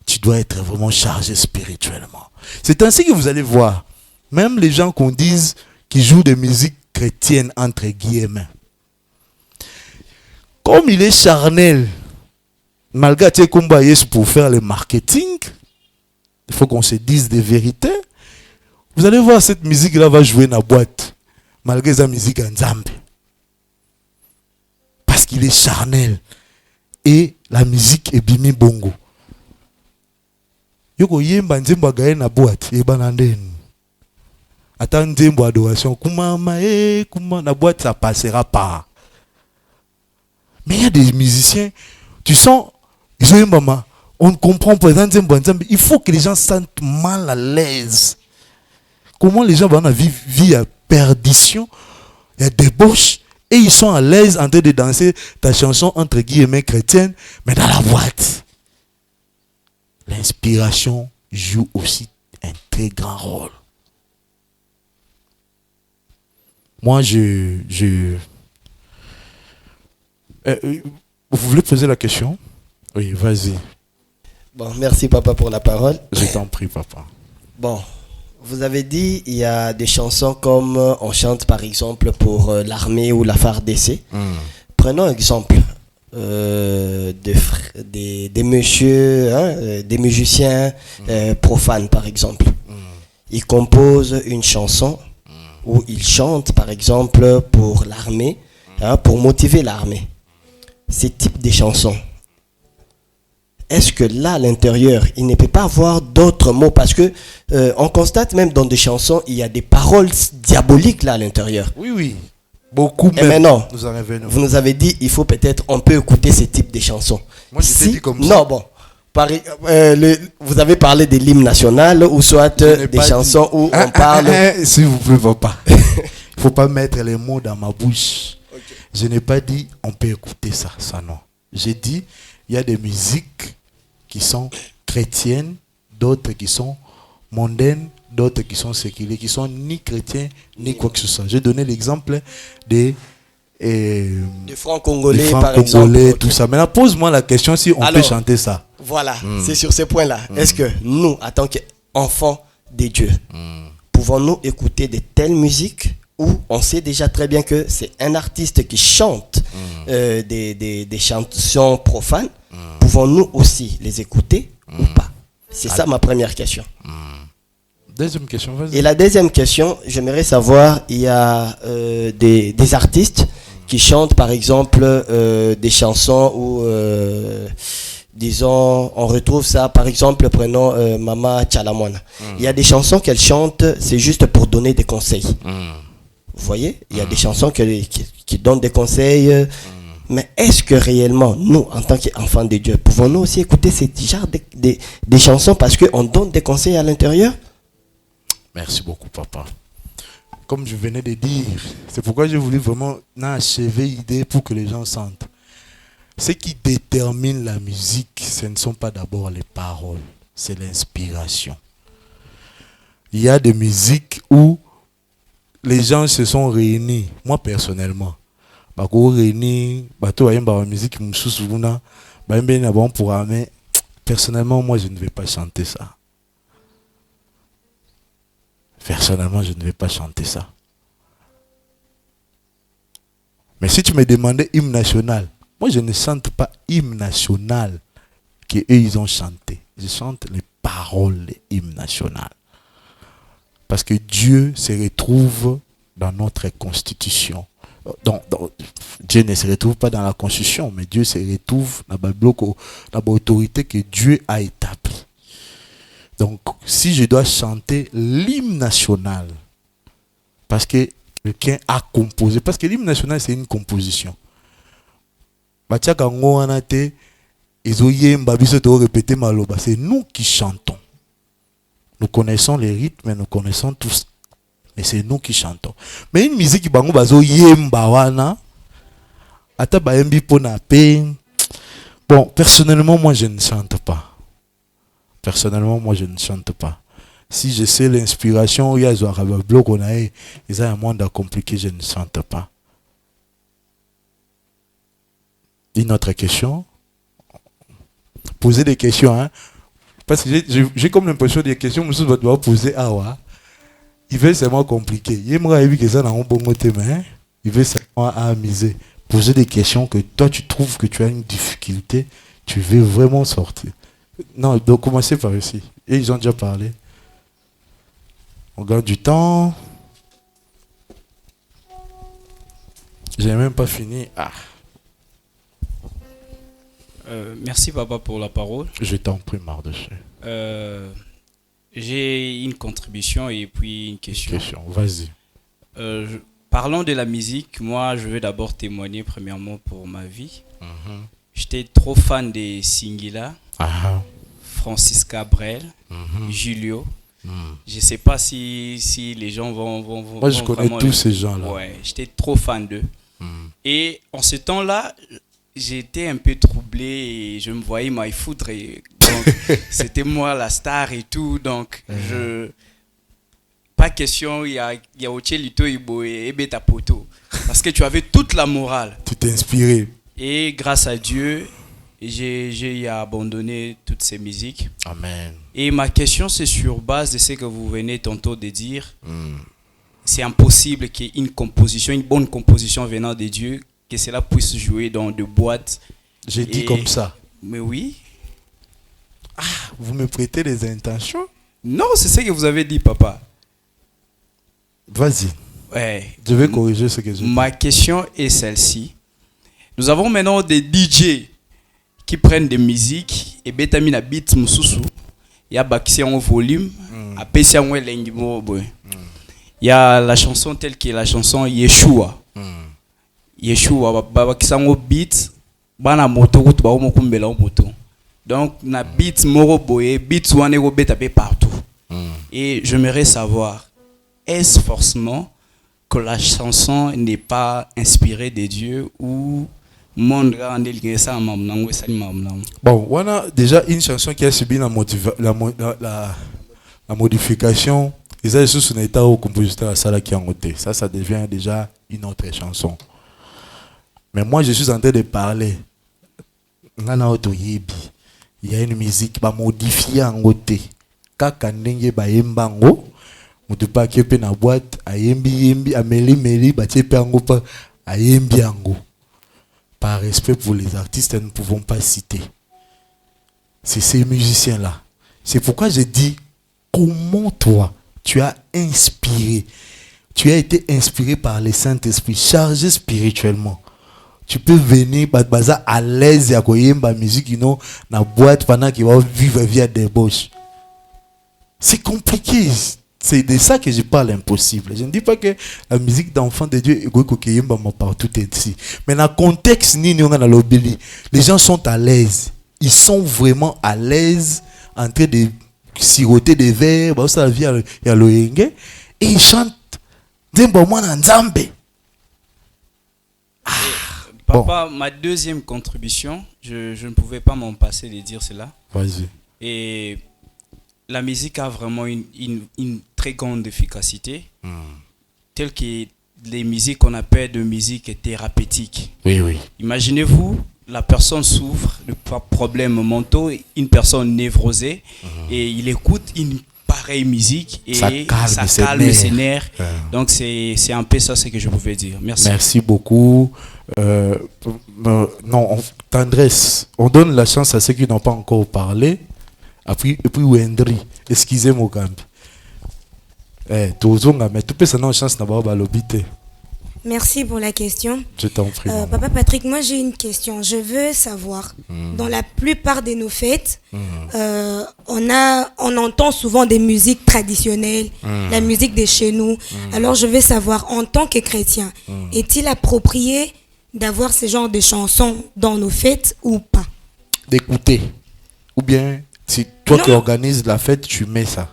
tu dois être vraiment chargé spirituellement. C'est ainsi que vous allez voir, même les gens qu'on dise qui jouent des musiques chrétiennes entre guillemets, comme il est charnel, malgré tes combats pour faire le marketing, il faut qu'on se dise des vérités. Vous allez voir, cette musique-là va jouer dans la boîte, malgré sa musique en Zambie. Parce qu'il est charnel. Et la musique est bimi bongo. Yoko yemba nzembo agaye na boîte, yeba nandeni. Attends nzembo adoration, kumama kuma na boîte ça passera pas. Mais il y a des musiciens, tu sens, ils ont un maman, on comprend pas, il faut que les gens se sentent mal à l'aise. Comment les gens vont vivre à perdition, il y a débauche, et ils sont à l'aise en train de danser ta chanson entre guillemets chrétienne, mais dans la boîte. L'inspiration joue aussi un très grand rôle. Moi, vous voulez poser la question? Oui, vas-y. Bon, merci papa pour la parole. Je t'en prie, papa. Bon, vous avez dit il y a des chansons comme on chante par exemple pour l'armée ou la FARDC. Prenons exemple des messieurs, hein, des musiciens profanes par exemple. Ils composent une chanson où ils chantent par exemple pour l'armée, hein, pour motiver l'armée. Ces types de chansons, est-ce que là à l'intérieur il ne peut pas avoir d'autres mots, parce que on constate même dans des chansons il y a des paroles diaboliques là à l'intérieur. Oui, beaucoup. Et même maintenant vous nous avez dit il faut peut-être on peut écouter ces types de chansons. Moi je t'ai dit comme ça. Non, bon, vous avez parlé de l'hymne national ou soit des chansons où on parle. S'il vous plaît, papa. Il ne faut pas mettre les mots dans ma bouche. Okay. Je n'ai pas dit on peut écouter ça non. J'ai dit il y a des musiques qui sont chrétiennes, d'autres qui sont mondaines, d'autres qui sont séculières, qui sont ni chrétiens ni quoi que ce soit. J'ai donné l'exemple des francs-congolais, par exemple. Tout ça. Maintenant, pose-moi la question si on peut chanter ça. Voilà, c'est sur ce point-là. Est-ce que nous, en tant qu'enfants de Dieu, pouvons-nous écouter de telles musiques où on sait déjà très bien que c'est un artiste qui chante des chansons profanes? Pouvons-nous aussi les écouter ou pas? C'est ça ma première question. Deuxième question, vas-y. Et la deuxième question, j'aimerais savoir, il y a des artistes qui chantent par exemple des chansons où, disons, on retrouve ça, par exemple, prenons Mama Chalamwana. Il y a des chansons qu'elle chante, c'est juste pour donner des conseils. Vous voyez, il y a des chansons qui donnent des conseils. Mais est-ce que réellement, nous, en tant qu'enfants de Dieu, pouvons-nous aussi écouter ce genre des chansons parce qu'on donne des conseils à l'intérieur? Merci beaucoup, papa. Comme je venais de dire, c'est pourquoi j'ai voulu vraiment achever l'idée pour que les gens sentent. Ce qui détermine la musique, ce ne sont pas d'abord les paroles, c'est l'inspiration. Il y a des musiques où les gens se sont réunis. Moi, personnellement, personnellement, moi, je ne vais pas chanter ça. Personnellement, je ne vais pas chanter ça. Mais si tu me demandais hymne national, moi je ne chante pas hymne national qu'eux ils ont chanté. Je chante les paroles de l'hymne national. Parce que Dieu se retrouve dans notre constitution. Dieu ne se retrouve pas dans la constitution, mais Dieu se retrouve dans l'autorité que Dieu a établie. Donc, si je dois chanter l'hymne national, parce que quelqu'un a composé, parce que l'hymne national c'est une composition. C'est nous qui chantons. Nous connaissons les rythmes, nous connaissons tous. Mais c'est nous qui chantons. Mais une musique qui bango bazo yemba wana ata ba yembi pona pe. Bon, personnellement moi je ne chante pas. Personnellement moi je ne chante pas. Si je sais l'inspiration, il y a zo araba bloc on a ils ont un monde compliqué, je ne chante pas. Une autre question. Posez des questions hein. Parce que j'ai comme l'impression des questions que vous devez poser ah. Il veut seulement compliqué. Il aimerait que ça n'a pas bon thème. Il veut seulement amuser. Poser des questions que toi tu trouves que tu as une difficulté, tu veux vraiment sortir. Non, donc commencez par ici. Et ils ont déjà parlé. On gagne du temps. J'ai même pas fini. Ah. Merci papa pour la parole. Je t'en prie, Mardoché. J'ai une contribution et puis une question. Vas-y. Parlons de la musique. Moi, je veux d'abord témoigner premièrement pour ma vie. J'étais trop fan des Singila, Francis Cabrel, Julio. Je ne sais pas si les gens vont moi, je connais tous ces gens-là. Ouais, j'étais trop fan d'eux. Et en ce temps-là, j'étais un peu troublé et je me voyais m'y foutre. Donc, c'était moi la star et tout. Donc, pas question, il y a Ochelito Ibo et Beta Poto. Parce que tu avais toute la morale. Tu t'es inspiré. Et grâce à Dieu, j'ai abandonné toutes ces musiques. Amen. Et ma question, c'est sur base de ce que vous venez tantôt de dire. C'est impossible qu'il y ait une bonne composition venant de Dieu, que cela puisse jouer dans des boîtes. J'ai dit comme ça. Mais oui. Ah, vous me prêtez des intentions? Non, c'est ce que vous avez dit, papa. Vas-y. Ouais. Je vais corriger ce que j'ai dit. Ma question est celle-ci. Nous avons maintenant des DJ qui prennent des musiques et betami na beat mususu. Il y a bakisi en volume, apesi en lengi mo boy. Il y a la chanson telle que la chanson Yeshua. Yeshua bakisi en beat bana moto ko ba mo kumbela moto. Donc na beat moro boy, beat wane go beta pe partout. Et j'aimerais savoir, est-ce forcément que la chanson n'est pas inspirée de Dieu ou bon, on a déjà une chanson qui a subi la modification. Ils ont sous un état au compositeur à Salah qui a noté. Ça devient déjà une autre chanson. Mais moi, je suis en train de parler. Il y a une musique qui va modifier en côté. Kaka ndenge ba yembango. Mutu pa kepe na boîte ayembi ameli ba tiepe ango pa ayembi ango. Par respect pour les artistes, nous ne pouvons pas citer. C'est ces musiciens-là. C'est pourquoi je dis, comment toi, tu as inspiré, tu as été inspiré par le Saint-Esprit, chargé spirituellement. Tu peux venir à l'aise et à la musique, dans boîte pendant qu'il va vivre via des débauche. C'est compliqué. C'est de ça que je parle impossible. Je ne dis pas que la musique d'enfant de Dieu est partout ici. Mais dans le contexte, les gens sont à l'aise. Ils sont vraiment à l'aise en train de siroter des vers. Et ils chantent. Papa, ma deuxième contribution, je ne pouvais pas m'en passer de dire cela. Vas-y. Et la musique a vraiment une très grande efficacité, telle que les musiques qu'on appelle de musique thérapeutique. Oui, oui. Imaginez-vous, la personne souffre de problèmes mentaux, une personne névrosée, et il écoute une pareille musique et ça calme ses nerfs. Donc c'est un peu ça ce que je pouvais dire. Merci. Merci beaucoup. Tendresse, on donne la chance à ceux qui n'ont pas encore parlé. Et puis Wendry, excusez-moi quand même. Mais tout peut ça n'a chance d'avoir l'obité. Merci pour la question. Je t'en prie. Papa Patrick, moi j'ai une question. Je veux savoir, dans la plupart de nos fêtes, on entend souvent des musiques traditionnelles, la musique de chez nous. Alors je veux savoir, en tant que chrétien, est-il approprié d'avoir ce genre de chansons dans nos fêtes ou pas? D'écouter. Ou bien, si toi qui organises la fête, tu mets ça.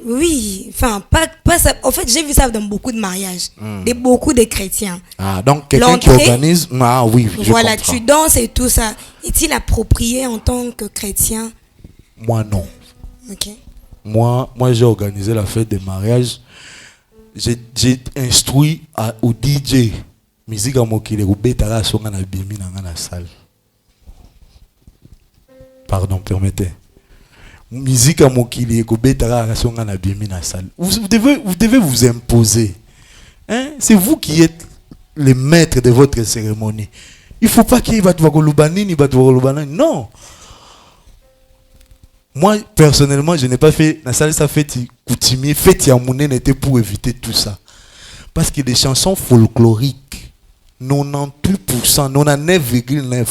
Oui, enfin, pas ça. En fait, j'ai vu ça dans beaucoup de mariages, beaucoup de chrétiens. Ah, donc quelqu'un qui organise. Ah oui, je voilà, comprends. tu danses et tout ça. Est-il approprié en tant que chrétien? Moi, non. Ok. Moi j'ai organisé la fête des mariages. J'ai instruit au DJ. Musique à mokile, ou betala songa na bimi na la salle. Pardon, permettez. Musique à mokili ko betara songa na bimi na salle. Vous devez vous imposer. Hein? C'est vous qui êtes les maîtres de votre cérémonie. Il faut pas qu'il va te voir lubanini, va te voir lubanani. Non. Moi personnellement, je n'ai pas fait la salle ça fait coutumier, fête yamoune n'était pour éviter tout ça. Parce que les chansons folkloriques 98%, 99,9%,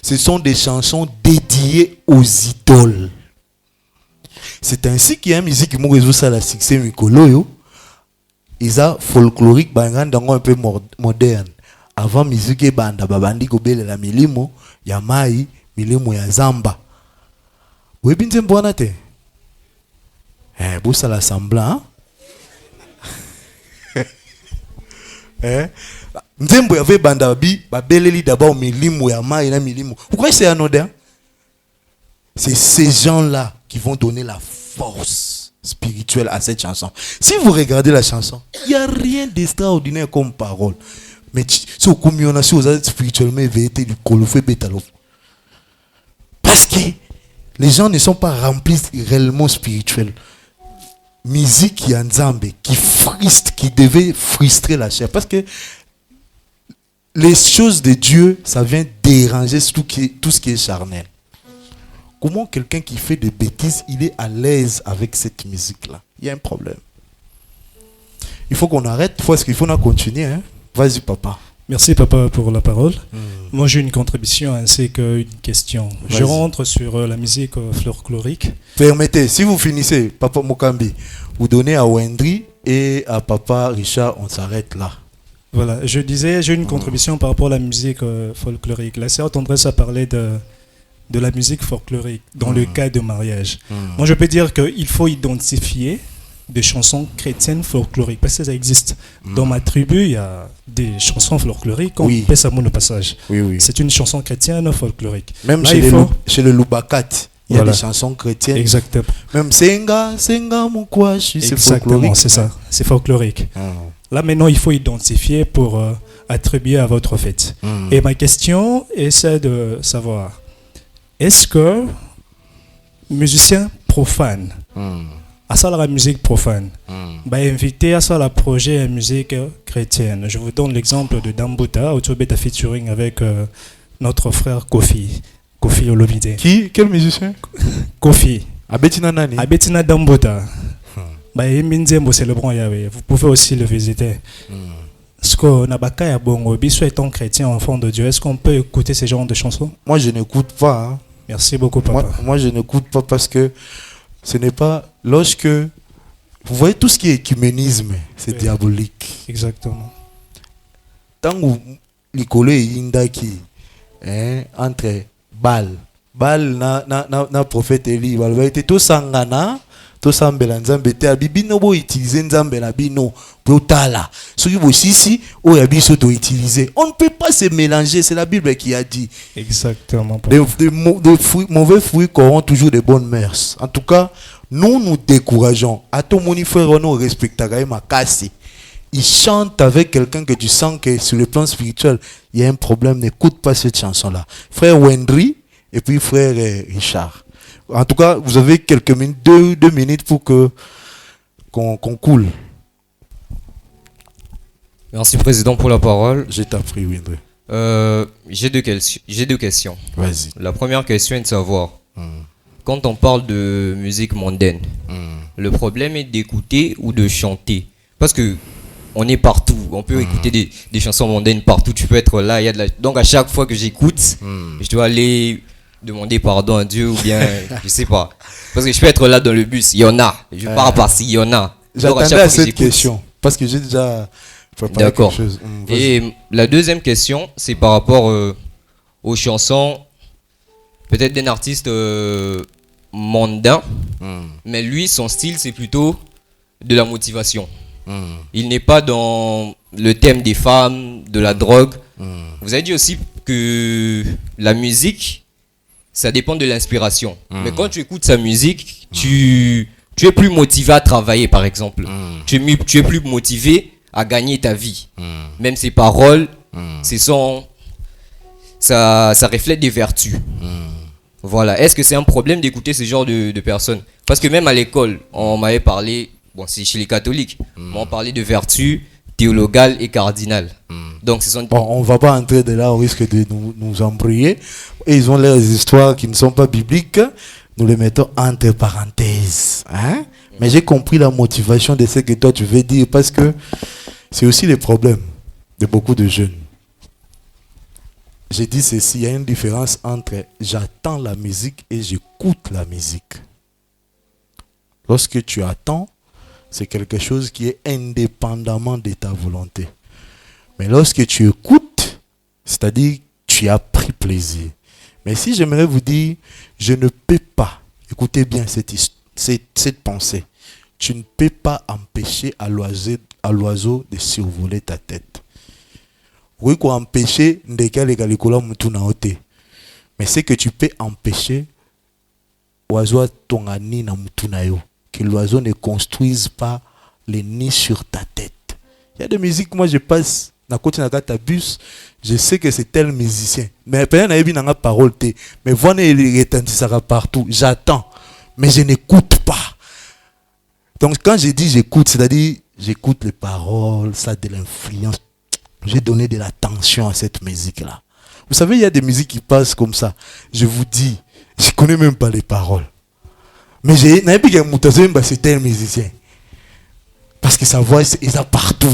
ce sont des chansons dédiées aux idoles. C'est ainsi qu'il y a une musique qui m'a résolu ça la succès Mikolo. Ils ont folklorique, un peu moderne. Avant musique et banda, babandi kobele la milimo, ya mai, milimo ya zamba. Oui, bien c'est bon te. Bon ça la semblant. Nzembo ya banda bi babeleli d'abord milimo ya mai na milimo. Pourquoi c'est anodin? C'est ces gens-là qui vont donner la force spirituelle à cette chanson. Si vous regardez la chanson, il n'y a rien d'extraordinaire comme parole. Mais si vous communez, vous êtes spirituellement éveillé du colofé bétalo. Parce que les gens ne sont pas remplis réellement spirituels. Musique qui est nzambe, qui frustre, qui devait frustrer la chair. Parce que les choses de Dieu, ça vient déranger tout ce qui est charnel. Comment quelqu'un qui fait des bêtises, il est à l'aise avec cette musique-là? Il y a un problème. Il faut qu'on arrête, parce qu'il faut continuer. Hein? Vas-y, papa. Merci, papa, pour la parole. Moi, j'ai une contribution ainsi qu'une question. Je rentre sur la musique folklorique. Permettez, si vous finissez, papa Mokambi, vous donnez à Wendry et à papa Richard, on s'arrête là. Voilà, je disais, j'ai une contribution par rapport à la musique folklorique. La sœur Tendresse a parlé de la musique folklorique dans le cas de mariage. Moi, je peux dire qu'il faut identifier des chansons chrétiennes folkloriques parce que ça existe. Dans ma tribu, il y a des chansons folkloriques. On peut savoir le passage. C'est une chanson chrétienne folklorique. Même là, chez le Loubakat, il y a des chansons chrétiennes. Exactement. Même Senga Mukwashi, c'est folklorique. C'est ça. C'est folklorique. Là, maintenant, il faut identifier pour attribuer à votre fête. Et ma question est celle de savoir, est-ce que musicien profane à ça la musique profane invité à ça la projet musique chrétienne? Je vous donne l'exemple de Dambuta Autobeta featuring avec notre frère Kofi Olomide. Quel musicien? Kofi Abetina Nani? Abetina Dambuta. C'est le bon Yahweh. Vous pouvez aussi le visiter. Est-ce qu'on a bakaya bongo biso étant chrétien enfant de Dieu, est-ce qu'on peut écouter ces genres de chansons? Moi je n'écoute pas. Hein. Merci beaucoup, papa. Moi je n'écoute pas parce que ce n'est pas lorsque vous voyez tout ce qui est écuménisme, c'est diabolique. Exactement. Tant que Nicolo et Indaki entre Baal na prophète Eli, il était tout sangana. To sambela nzambe te abibino bo utiliser nzambe na bino brutala soki bo sisi o ya biso to utiliser, on ne peut pas se mélanger, c'est la Bible qui a dit. Exactement. De mauvais fruits corrompent toujours des bonnes mœurs. En tout cas, nous décourageons à ton moni frère nous respectera ma casse. Il chante avec quelqu'un que tu sens que sur le plan spirituel il y a un problème, n'écoute pas cette chanson là. Frère Wendry et puis frère Richard. En tout cas, vous avez quelques minutes, deux minutes pour que qu'on coule. Merci, Président, pour la parole. Je t'en prie, Windré. J'ai deux questions. Vas-y. La première question est de savoir, quand on parle de musique mondaine, le problème est d'écouter ou de chanter? Parce que on est partout, on peut écouter des chansons mondaines partout, tu peux être là, il y a de la... Donc à chaque fois que j'écoute, je dois aller demander pardon à Dieu ou bien, je sais pas. Parce que je peux être là dans le bus, il y en a. Je pars par-ci, il y en a. J'attendais à cette question, parce que j'ai déjà préparé quelque chose. Et la deuxième question, c'est par rapport aux chansons, peut-être d'un artiste mondain, mais lui, son style, c'est plutôt de la motivation. Il n'est pas dans le thème des femmes, de la drogue. Vous avez dit aussi que la musique, ça dépend de l'inspiration. Mais quand tu écoutes sa musique, tu es plus motivé à travailler, par exemple. Tu es plus motivé à gagner ta vie. Même ses paroles, ça reflète des vertus. Voilà. Est-ce que c'est un problème d'écouter ce genre de personnes? Parce que même à l'école, on m'avait parlé, bon, c'est chez les catholiques, on parlait de vertus théologales et cardinales. Donc, ce sont... Bon, on ne va pas entrer de là au risque de nous embrouiller. Et ils ont leurs histoires qui ne sont pas bibliques. Nous les mettons entre parenthèses. Hein? Mais j'ai compris la motivation de ce que toi tu veux dire, parce que c'est aussi le problème de beaucoup de jeunes. J'ai dit ceci, il y a une différence entre j'attends la musique et j'écoute la musique. Lorsque tu attends, c'est quelque chose qui est indépendamment de ta volonté. Mais lorsque tu écoutes, c'est-à-dire tu as pris plaisir. Mais si j'aimerais vous dire, je ne peux pas, écoutez bien cette pensée, tu ne peux pas empêcher à l'oiseau de survoler ta tête. Oui, quoi empêcher, mais c'est que tu peux empêcher oiseau ton ani na mutunayo, que l'oiseau ne construise pas les nids sur ta tête. Il y a des musiques, moi je passe na côté na gata bus, je sais que c'est tel musicien, mais peut-être na yebi na parole te, mais voilà il retentissera partout, j'attends, mais je n'écoute pas. Donc quand je dis j'écoute, c'est-à-dire j'écoute les paroles, ça a de l'influence. J'ai donné de l'attention à cette musique-là. Vous savez, il y a des musiques qui passent comme ça. Je vous dis, je ne connais même pas les paroles. Mais c'était un musicien. Parce que sa voix, il est partout.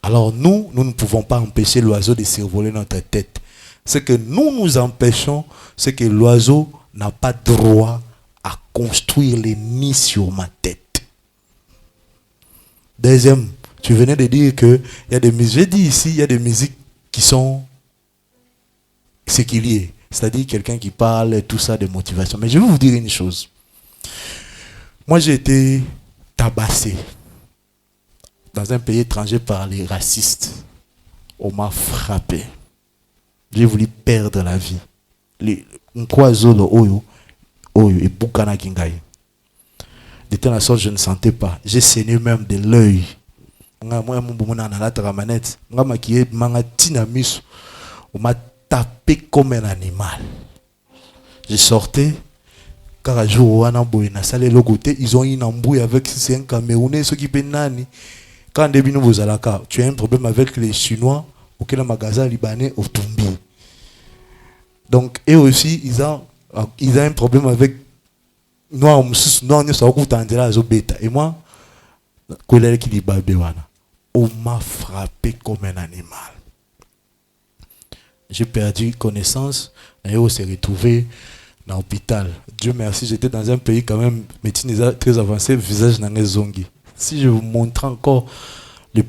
Alors nous ne pouvons pas empêcher l'oiseau de survoler notre tête. Ce que nous empêchons, c'est que l'oiseau n'a pas droit à construire les nids sur ma tête. Deuxième, tu venais de dire que il y a des musiques. J'ai dit ici, il y a des musiques qui sont séculières. C'est-à-dire quelqu'un qui parle, tout ça, de motivation. Mais je vais vous dire une chose. Moi, j'ai été tabassé dans un pays étranger par les racistes. On m'a frappé. J'ai voulu perdre la vie. Et Bukana Kingai. De telle sorte, je ne sentais pas. J'ai saigné même de l'œil. On m'a tapé comme un animal. Je sortais, car un jour, ils ont une embrouille avec un Camerounais, ceux qui nani. Quand tu as un problème avec les Chinois, auquel le magasin libanais au Tumbi. Donc, eux aussi, ils ont un problème avec Noir, et moi, on m'a frappé comme un animal. J'ai perdu connaissance et on s'est retrouvé dans l'hôpital. Dieu merci, j'étais dans un pays quand même médecine très avancé, visage dans zongi. Si je vous montre encore les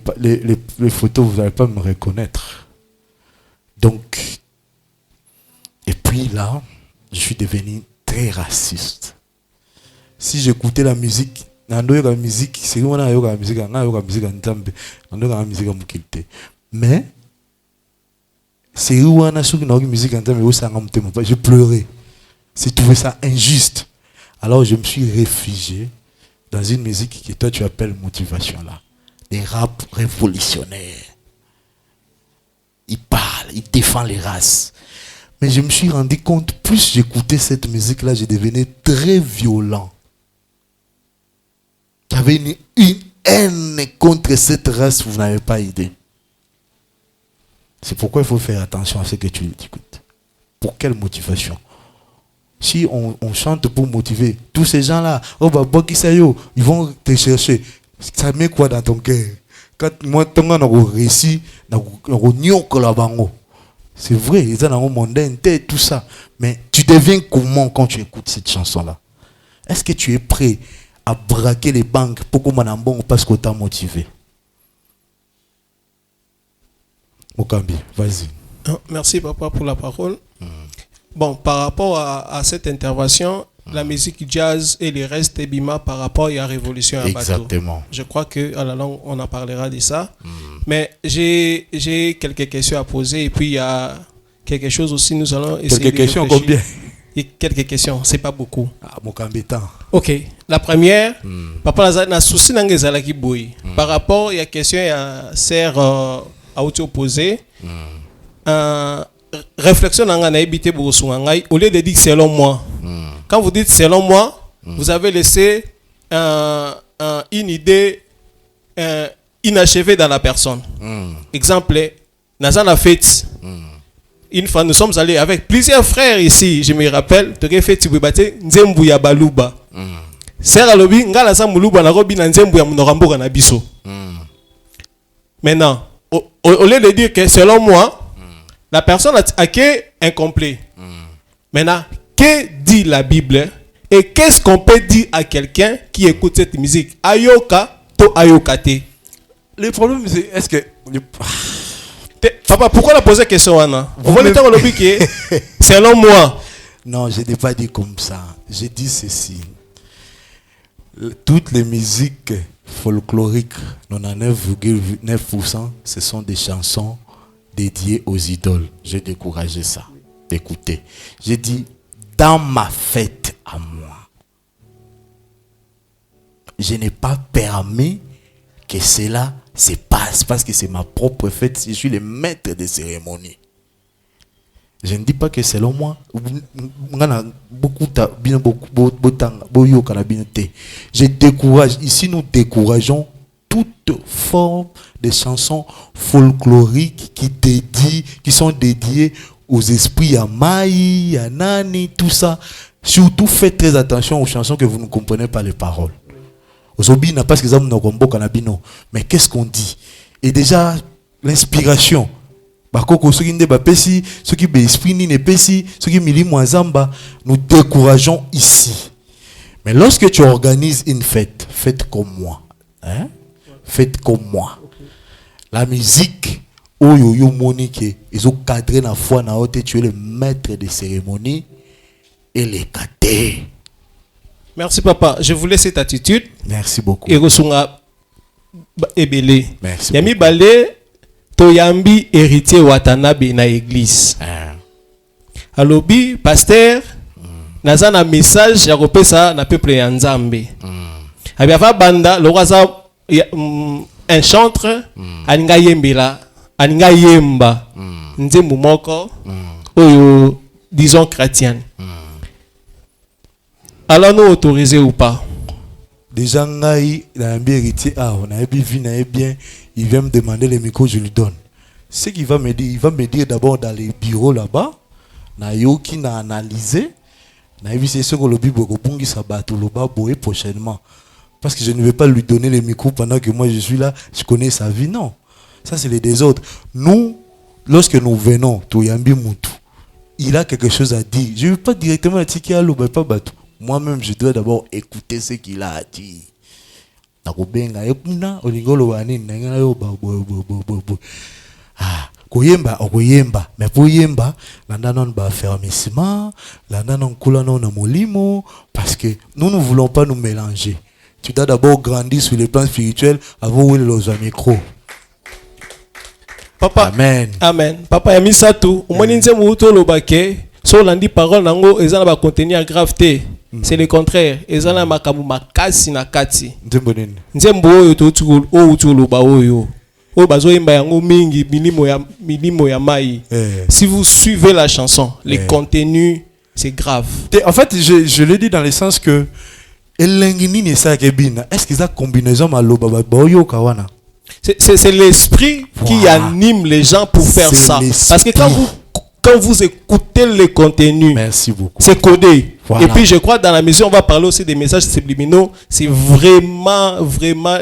photos, vous n'allez pas me reconnaître. Donc, et puis là, je suis devenu très raciste. Si j'écoutais la musique, mais je pleurais. J'ai trouvé ça injuste. Alors je me suis réfugié dans une musique que toi tu appelles motivation là. Des rap révolutionnaires. Il parle, il défend les races. Mais je me suis rendu compte, plus j'écoutais cette musique là, je devenais très violent. avez une haine contre cette race, vous n'avez pas idée. C'est pourquoi il faut faire attention à ce que tu écoutes. Pour quelle motivation? Si on chante pour motiver tous ces gens-là, oh bah Bokisayo, ils vont te chercher. Ça met quoi dans ton cœur? Quand moi, tu as réussi, c'est vrai, ils ont un mondain, tout ça. Mais tu deviens comment quand tu écoutes cette chanson-là? Est-ce que tu es prêt à braquer les banques pour qu'on m'en bon parce que tu as motivé? Mokambi, vas-y. Merci papa pour la parole. Bon, par rapport à cette intervention, la musique jazz et les restes Bima par rapport à la révolution à Bateau. Exactement. Je crois qu'à la longue, on en parlera de ça. Mais j'ai quelques questions à poser et puis il y a quelque chose aussi, nous allons essayer quelques de questions réfléchir. combien? Et quelques questions, c'est pas beaucoup. Ah, Mokambi temps. Ok, la première, papa na souci n'angezala ki boy. Par rapport à la question à serre à opposé. Réflexion n'a évité au lieu de dire selon moi. Quand vous dites selon moi, vous avez laissé une idée inachevée dans la personne. Exemple, dans la fête, une fois nous sommes allés avec plusieurs frères ici, je me rappelle, tu as fait Tibouibate, Nzembu ya Baluba. Sera lobi, ngala sa muluba na robi na Nzembu ya Mnorambo na biso. Maintenant, au lieu de dire que selon moi, la personne a qu'est incomplet. Maintenant, que dit la Bible et qu'est-ce qu'on peut dire à quelqu'un qui écoute cette musique? Ayoka to ayokate. Le problème, c'est est-ce que... Papa, pourquoi la poser question, Anna? Vous voulez dire que selon moi. Non, je n'ai pas dit comme ça. J'ai dit ceci. Toutes les musiques folkloriques, 99,9%, ce sont des chansons dédiées aux idoles. J'ai découragé ça d'écouter. J'ai dit, dans ma fête à moi, je n'ai pas permis que cela se passe parce que c'est ma propre fête. Je suis le maître des cérémonies. Je ne dis pas que selon moi, je décourage. Ici, nous décourageons toute forme de chansons folkloriques qui sont dédiées aux esprits à Maï, à Nani, tout ça. Surtout, faites très attention aux chansons que vous ne comprenez pas les paroles. Mais qu'est-ce qu'on dit? Et déjà, l'inspiration. Nous décourageons ici. Mais lorsque tu organises une fête, faites comme moi. Hein? Faites comme moi. La musique, ils ont cadré la foi, tu es le maître des cérémonies et les cadets. Merci papa, je vous laisse cette attitude. Merci beaucoup. Et Rosunga Ebele. Merci. Yami Balé, Toyambi héritier Watanabe na église. Alobi pasteur, nazana message ya kopesa na peuple ya Nzambe. Abiava banda lokaza un chantre aninga yembela, aninga yemba. Nzembu moko oyo disons chrétien. Alors nous autoriser ou pas? Déjà, on a héritier, on a bien, il vient me demander les micros, je lui donne. Ce qu'il va me dire, il va me dire d'abord dans les bureaux là-bas, na yoki na analysé, na vu c'est ce que le Bible bongi sabato le bas boé prochainement. Parce que je ne vais pas lui donner les micros pendant que moi je suis là, je connais sa vie, non. Ça c'est les des autres. Nous, lorsque nous venons, Toyambi Moutou, il a quelque chose à dire. Je ne vais pas directement dire à l'eau, pas bateau. Moi-même, je dois d'abord écouter ce qu'il a à dire. Koyemba, okoyemba, mais pour yemba, landa non ba fermissement, landa non kula non na molimo, parce que nous ne voulons pas nous mélanger. Tu dois d'abord grandir sur le plan spirituel avant de le micro. Papa, amen. Amen. Papa, yami satou, umoninze muto lobake, so landi parole nango ezana ba contenir gravité. C'est le contraire. Ezana makamu makasi na kati. Nzembo oyo totu o utulu ba oyo. O bazo yemba yango mingi milimo ya mai. Si vous suivez la chanson, les contenus, c'est grave. En fait, je le dis dans le sens que Est-ce qu'ils ont combinaison maloba boyo kawana? C'est l'esprit qui anime les gens pour faire ça. Parce que quand vous écoutez le contenu, c'est codé. Voilà. Et puis je crois dans la musique, on va parler aussi des messages subliminaux. C'est vraiment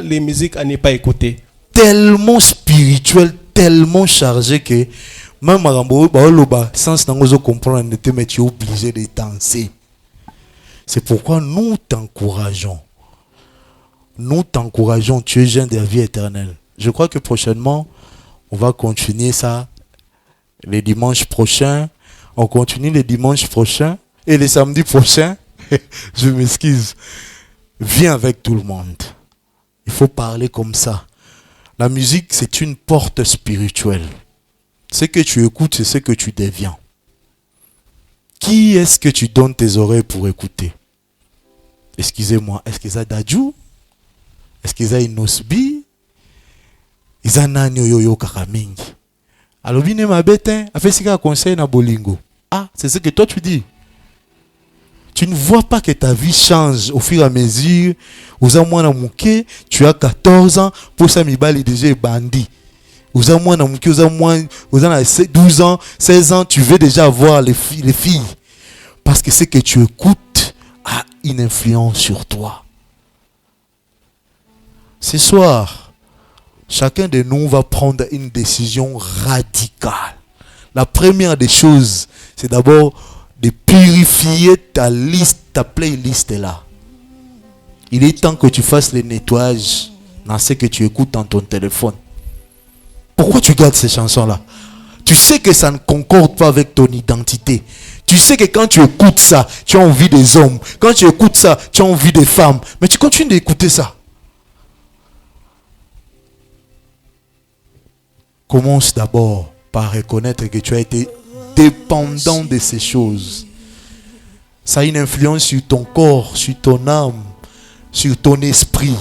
les musiques à ne pas écouter. Tellement spirituel, tellement chargé que même sans comprendre, mais tu es obligé de danser. C'est pourquoi nous t'encourageons. Nous t'encourageons, tu es jeune de la vie éternelle. Je crois que prochainement, on va continuer ça les dimanches prochains. On continue les dimanches prochains. Et les samedis prochains, je m'excuse, viens avec tout le monde. Il faut parler comme ça. La musique, c'est une porte spirituelle. Ce que tu écoutes, c'est ce que tu deviens. Qui est-ce que tu donnes tes oreilles pour écouter? Excusez-moi, est-ce qu'ils ont Dadju? Est-ce qu'ils ont Inosbi? Ils ont Nani Yoyo Kakamingi. Alors, bien ma bête, a fait ce qu'il conseil na bolingo. Ah, c'est ce que toi tu dis. Tu ne vois pas que ta vie change au fur et à mesure. Tu as 14 ans, pour ça, Mibali déjà bandit. Vous avez moins 12 ans, 16 ans, tu veux déjà avoir les filles. Parce que ce que tu écoutes a une influence sur toi. Ce soir, chacun de nous va prendre une décision radicale. La première des choses, c'est d'abord de purifier ta liste, ta playlist est là. Il est temps que tu fasses le nettoyage dans ce que tu écoutes dans ton téléphone. Pourquoi tu gardes ces chansons-là? Tu sais que ça ne concorde pas avec ton identité. Tu sais que quand tu écoutes ça, tu as envie des hommes. Quand tu écoutes ça, tu as envie des femmes. Mais tu continues d'écouter ça. Commence d'abord par reconnaître que tu as été dépendant de ces choses. Ça a une influence sur ton corps, sur ton âme, sur ton esprit.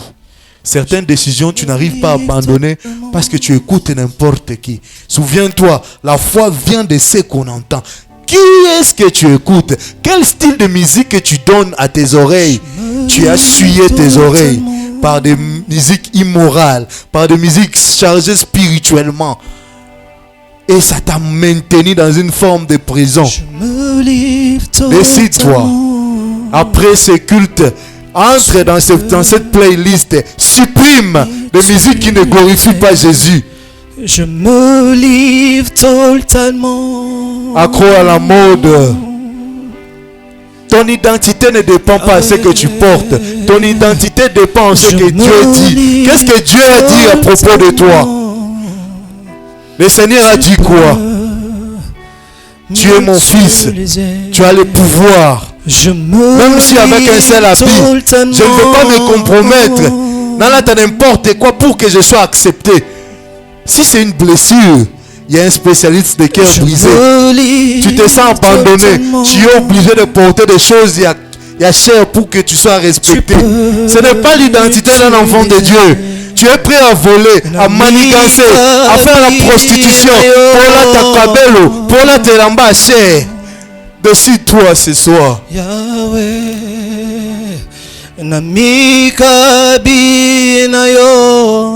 Certaines décisions, tu n'arrives pas à abandonner parce que tu écoutes n'importe qui. Souviens-toi, la foi vient de ce qu'on entend. Qui est-ce que tu écoutes? Quel style de musique que tu donnes à tes oreilles? Tu as essuyé tes oreilles par des musiques immorales, par des musiques chargées spirituellement. Et ça t'a maintenu dans une forme de prison. Décide-toi. Après ce culte, entre dans cette playlist. Supprime les musiques qui ne glorifient pas Jésus. Je me livre totalement. Accro à la mode. Ton identité ne dépend pas de ce que tu portes. Ton identité dépend de ce que Dieu dit. Qu'est-ce que Dieu a dit à propos de toi? Le Seigneur a dit quoi? Tu es mon fils. Tu as le pouvoir. Même si avec un seul habit, je ne veux pas me compromettre dans n'importe quoi pour que je sois accepté. Si c'est une blessure, il y a un spécialiste de cœur brisé. Tu te sens abandonné. Tu es obligé de porter des choses. Il y a chair pour que tu sois respecté. Ce n'est pas l'identité d'un enfant de Dieu. Tu es prêt à voler, à manigancer, à faire la prostitution. Pour la takabelo, pour la teramba chair. Décide-toi ce soir.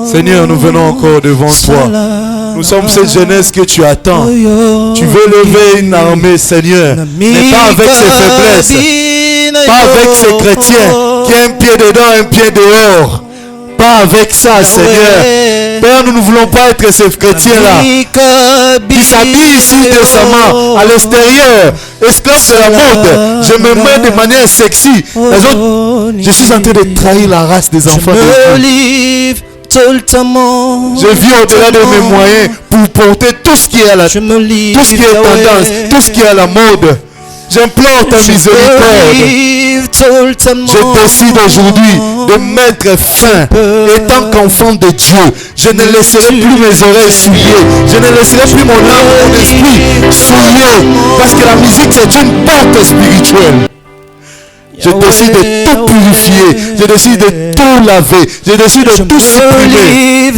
Seigneur, nous venons encore devant toi. Nous sommes cette jeunesse que tu attends. Tu veux lever une armée, Seigneur, mais pas avec ses faiblesses, pas avec ces chrétiens qui ont un pied dedans, un pied dehors. Pas avec ça, Seigneur. Père, nous ne voulons pas être ces chrétiens-là qui s'habillent ici décemment à l'extérieur, esclaves de la mode. Je me mets de manière sexy. Les autres, je suis en train de trahir la race des enfants de Dieu. Je vis au-delà de mes moyens pour porter tout ce qui est à la, tout ce qui est tendance, tout ce qui est à la mode. J'implore ta miséricorde. Je décide aujourd'hui de mettre fin. Étant qu'enfant de Dieu, je ne laisserai plus mes oreilles souillées. Je ne laisserai plus mon âme, mon esprit souillé. Parce que la musique, c'est une porte spirituelle. Je décide de tout purifier. Je décide de tout laver. Je décide de tout supprimer.